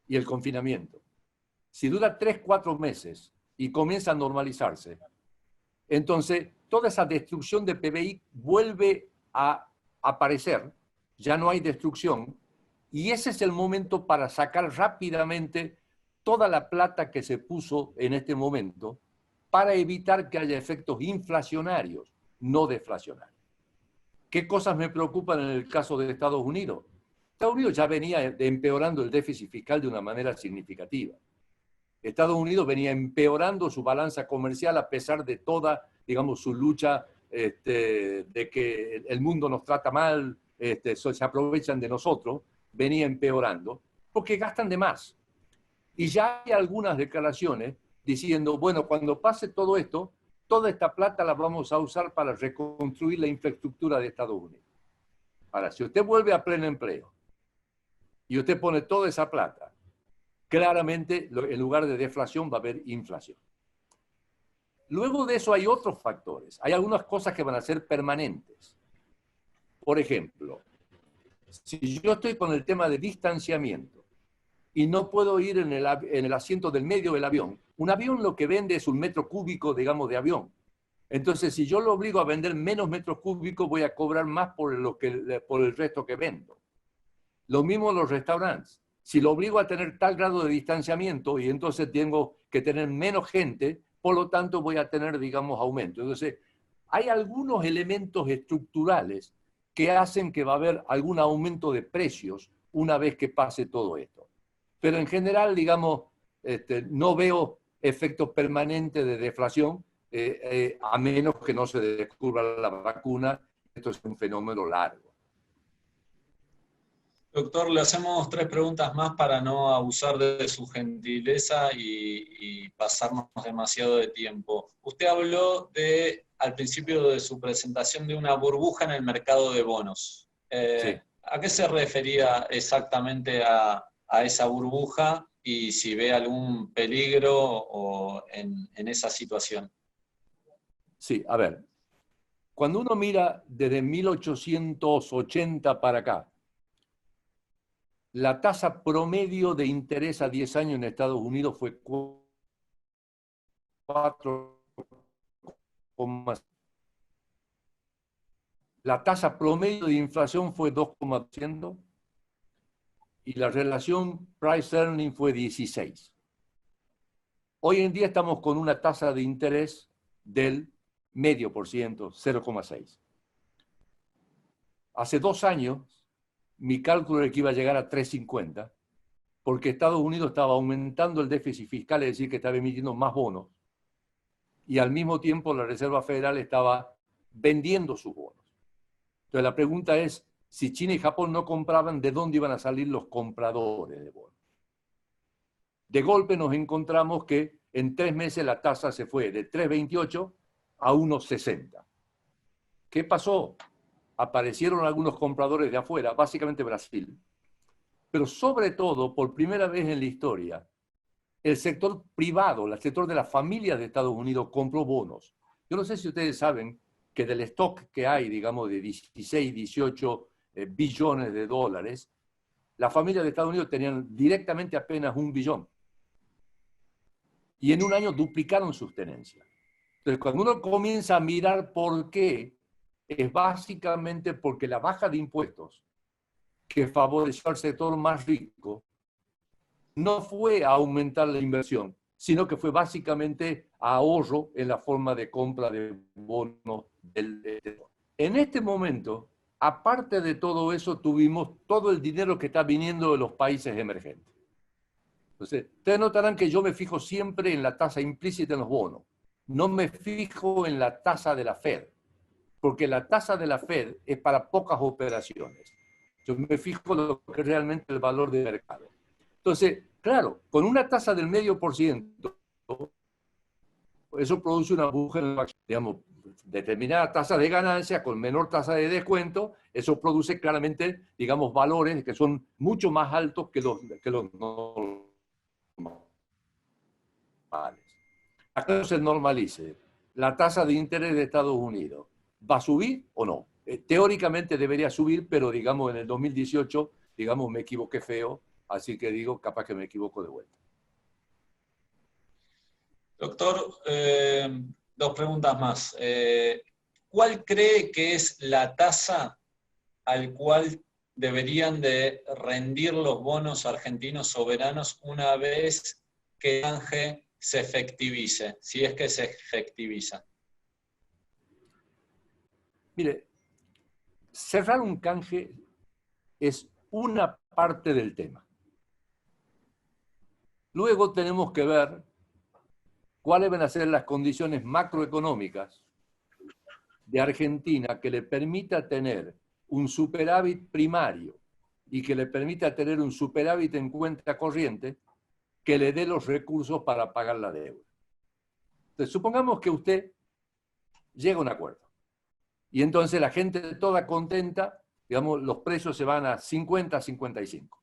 y el confinamiento. Si dura 3, 4 meses y comienza a normalizarse, entonces toda esa destrucción de PBI vuelve a aparecer, ya no hay destrucción, y ese es el momento para sacar rápidamente toda la plata que se puso en este momento para evitar que haya efectos inflacionarios, no deflacionarios. ¿Qué cosas me preocupan en el caso de Estados Unidos? Estados Unidos ya venía empeorando el déficit fiscal de una manera significativa. Estados Unidos venía empeorando su balanza comercial a pesar de toda, digamos, su lucha de que el mundo nos trata mal, se aprovechan de nosotros, venía empeorando, porque gastan de más. Y ya hay algunas declaraciones diciendo, bueno, cuando pase todo esto, toda esta plata la vamos a usar para reconstruir la infraestructura de Estados Unidos. Ahora, si usted vuelve a pleno empleo y usted pone toda esa plata, claramente en lugar de deflación va a haber inflación. Luego de eso hay otros factores. Hay algunas cosas que van a ser permanentes. Por ejemplo, si yo estoy con el tema de distanciamiento y no puedo ir en el asiento del medio del avión, un avión lo que vende es un metro cúbico, digamos, de avión. Entonces, si yo lo obligo a vender menos metros cúbicos, voy a cobrar más por el resto que vendo. Lo mismo en los restaurantes. Si lo obligo a tener tal grado de distanciamiento y entonces tengo que tener menos gente, por lo tanto voy a tener, digamos, aumento. Entonces, hay algunos elementos estructurales que hacen que va a haber algún aumento de precios una vez que pase todo esto. Pero en general, digamos, no veo efectos permanentes de deflación, a menos que no se descubra la vacuna. Esto es un fenómeno largo. Doctor, le hacemos 3 preguntas más para no abusar de su gentileza y pasarnos demasiado de tiempo. Usted habló al principio de su presentación de una burbuja en el mercado de bonos. Sí. ¿A qué se refería exactamente a esa burbuja y si ve algún peligro en esa situación? Sí, a ver. Cuando uno mira desde 1880 para acá, la tasa promedio de interés a 10 años en Estados Unidos fue 4,5. La tasa promedio de inflación fue 2,2% y la relación price-earning fue 16. Hoy en día estamos con una tasa de interés del 0,5%, 0,6. Hace 2 años, mi cálculo era que iba a llegar a 3,50, porque Estados Unidos estaba aumentando el déficit fiscal, es decir, que estaba emitiendo más bonos, y al mismo tiempo la Reserva Federal estaba vendiendo sus bonos. Entonces la pregunta es, si China y Japón no compraban, ¿de dónde iban a salir los compradores de bonos? De golpe nos encontramos que en 3 meses la tasa se fue de 3,28 a 1,60. ¿Qué pasó? Aparecieron algunos compradores de afuera, básicamente Brasil, pero sobre todo, por primera vez en la historia, el sector privado, el sector de las familias de Estados Unidos compró bonos. Yo no sé si ustedes saben que del stock que hay, digamos, de 16, 18 billones de dólares, las familias de Estados Unidos tenían directamente apenas 1 billón. Y en un año duplicaron sus tenencias. Entonces, cuando uno comienza a mirar por qué, es básicamente porque la baja de impuestos que favoreció al sector más rico no fue a aumentar la inversión, sino que fue básicamente a ahorro en la forma de compra de bonos del sector. En este momento, aparte de todo eso, tuvimos todo el dinero que está viniendo de los países emergentes. Entonces, ustedes notarán que yo me fijo siempre en la tasa implícita en los bonos. No me fijo en la tasa de la Fed, porque la tasa de la Fed es para pocas operaciones. Yo me fijo en lo que es realmente el valor de mercado. Entonces, claro, con una tasa del 0,5%, eso produce una burbuja en la, digamos, determinada tasa de ganancia con menor tasa de descuento, eso produce claramente, digamos, valores que son mucho más altos que los normales. Acá se normalice. La tasa de interés de Estados Unidos, ¿va a subir o no? Teóricamente debería subir, pero digamos en el 2018, digamos, me equivoqué feo, así que digo, capaz que me equivoco de vuelta. Doctor, 2 preguntas más. ¿Cuál cree que es la tasa al cual deberían de rendir los bonos argentinos soberanos una vez que el canje se efectivice, si es que se efectiviza? Mire, cerrar un canje es una parte del tema. Luego tenemos que ver cuáles van a ser las condiciones macroeconómicas de Argentina que le permita tener un superávit primario y que le permita tener un superávit en cuenta corriente que le dé los recursos para pagar la deuda. Entonces, supongamos que usted llega a un acuerdo y entonces la gente toda contenta digamos, los precios se van a 50, 55.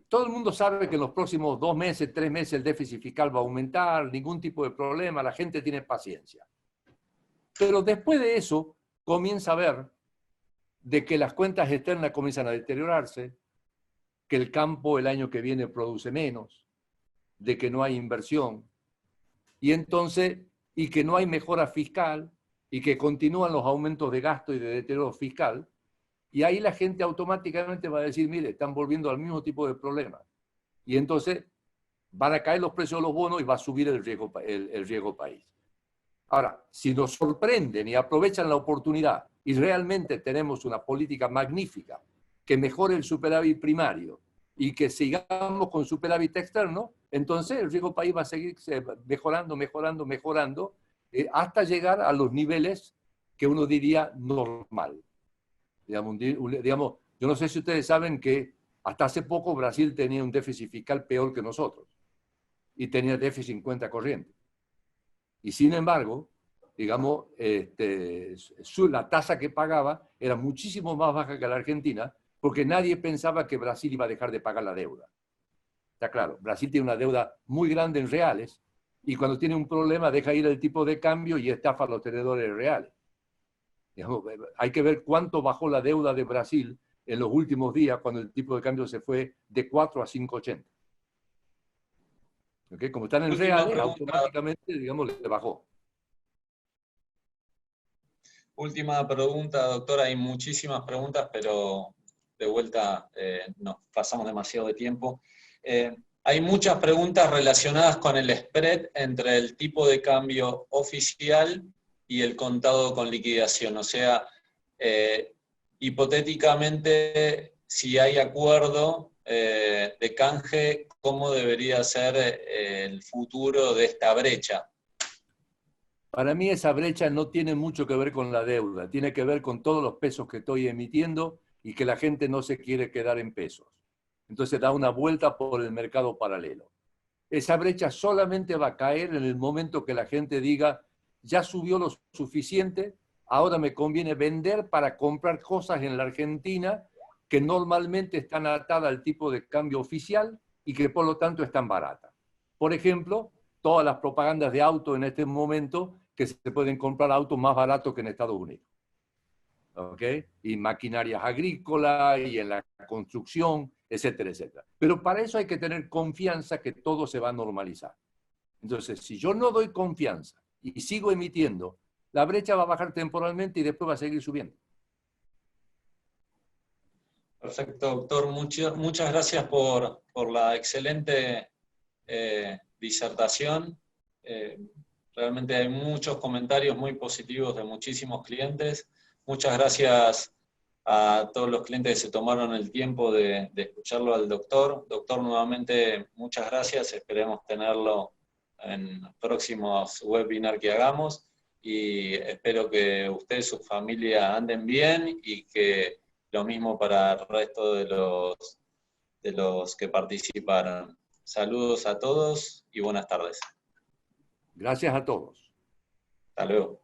Todo el mundo sabe que en los próximos 2 meses, 3 meses el déficit fiscal va a aumentar, ningún tipo de problema, la gente tiene paciencia. Pero después de eso comienza a ver de que las cuentas externas comienzan a deteriorarse, que el campo el año que viene produce menos, de que no hay inversión, y entonces, y que no hay mejora fiscal, y que continúan los aumentos de gasto y de deterioro fiscal, y ahí la gente automáticamente va a decir, mire, están volviendo al mismo tipo de problemas. Y entonces van a caer los precios de los bonos y va a subir el riesgo país. Ahora, si nos sorprenden y aprovechan la oportunidad y realmente tenemos una política magnífica que mejore el superávit primario y que sigamos con superávit externo, entonces el riesgo país va a seguir mejorando, hasta llegar a los niveles que uno diría normal. Digamos, yo no sé si ustedes saben que hasta hace poco Brasil tenía un déficit fiscal peor que nosotros y tenía déficit en cuenta corriente. Y sin embargo, digamos, la tasa que pagaba era muchísimo más baja que la Argentina porque nadie pensaba que Brasil iba a dejar de pagar la deuda. Está claro, Brasil tiene una deuda muy grande en reales y cuando tiene un problema deja ir el tipo de cambio y estafa a los tenedores reales. Digamos, hay que ver cuánto bajó la deuda de Brasil en los últimos días cuando el tipo de cambio se fue de 4 a 5,80. ¿Okay? Como están en reales, automáticamente, digamos, le bajó. Última pregunta, doctora. Hay muchísimas preguntas, pero de vuelta nos pasamos demasiado de tiempo. Hay muchas preguntas relacionadas con el spread entre el tipo de cambio oficial y el contado con liquidación. O sea, hipotéticamente, si hay acuerdo de canje, ¿cómo debería ser el futuro de esta brecha? Para mí esa brecha no tiene mucho que ver con la deuda, tiene que ver con todos los pesos que estoy emitiendo y que la gente no se quiere quedar en pesos. Entonces da una vuelta por el mercado paralelo. Esa brecha solamente va a caer en el momento que la gente diga, ya subió lo suficiente, ahora me conviene vender para comprar cosas en la Argentina que normalmente están atadas al tipo de cambio oficial y que por lo tanto están baratas. Por ejemplo, todas las propagandas de auto en este momento que se pueden comprar autos más baratos que en Estados Unidos. ¿Okay? Y maquinarias agrícolas y en la construcción, etcétera, etcétera. Pero para eso hay que tener confianza que todo se va a normalizar. Entonces, si yo no doy confianza y sigo emitiendo, la brecha va a bajar temporalmente y después va a seguir subiendo. Perfecto, doctor. Muchas gracias por la excelente disertación. Realmente hay muchos comentarios muy positivos de muchísimos clientes. Muchas gracias a todos los clientes que se tomaron el tiempo de escucharlo al doctor. Doctor, nuevamente muchas gracias. Esperemos tenerlo en los próximos webinars que hagamos y espero que usted y su familia anden bien y que lo mismo para el resto de los que participaron. Saludos a todos y buenas tardes. Gracias a todos. Hasta luego.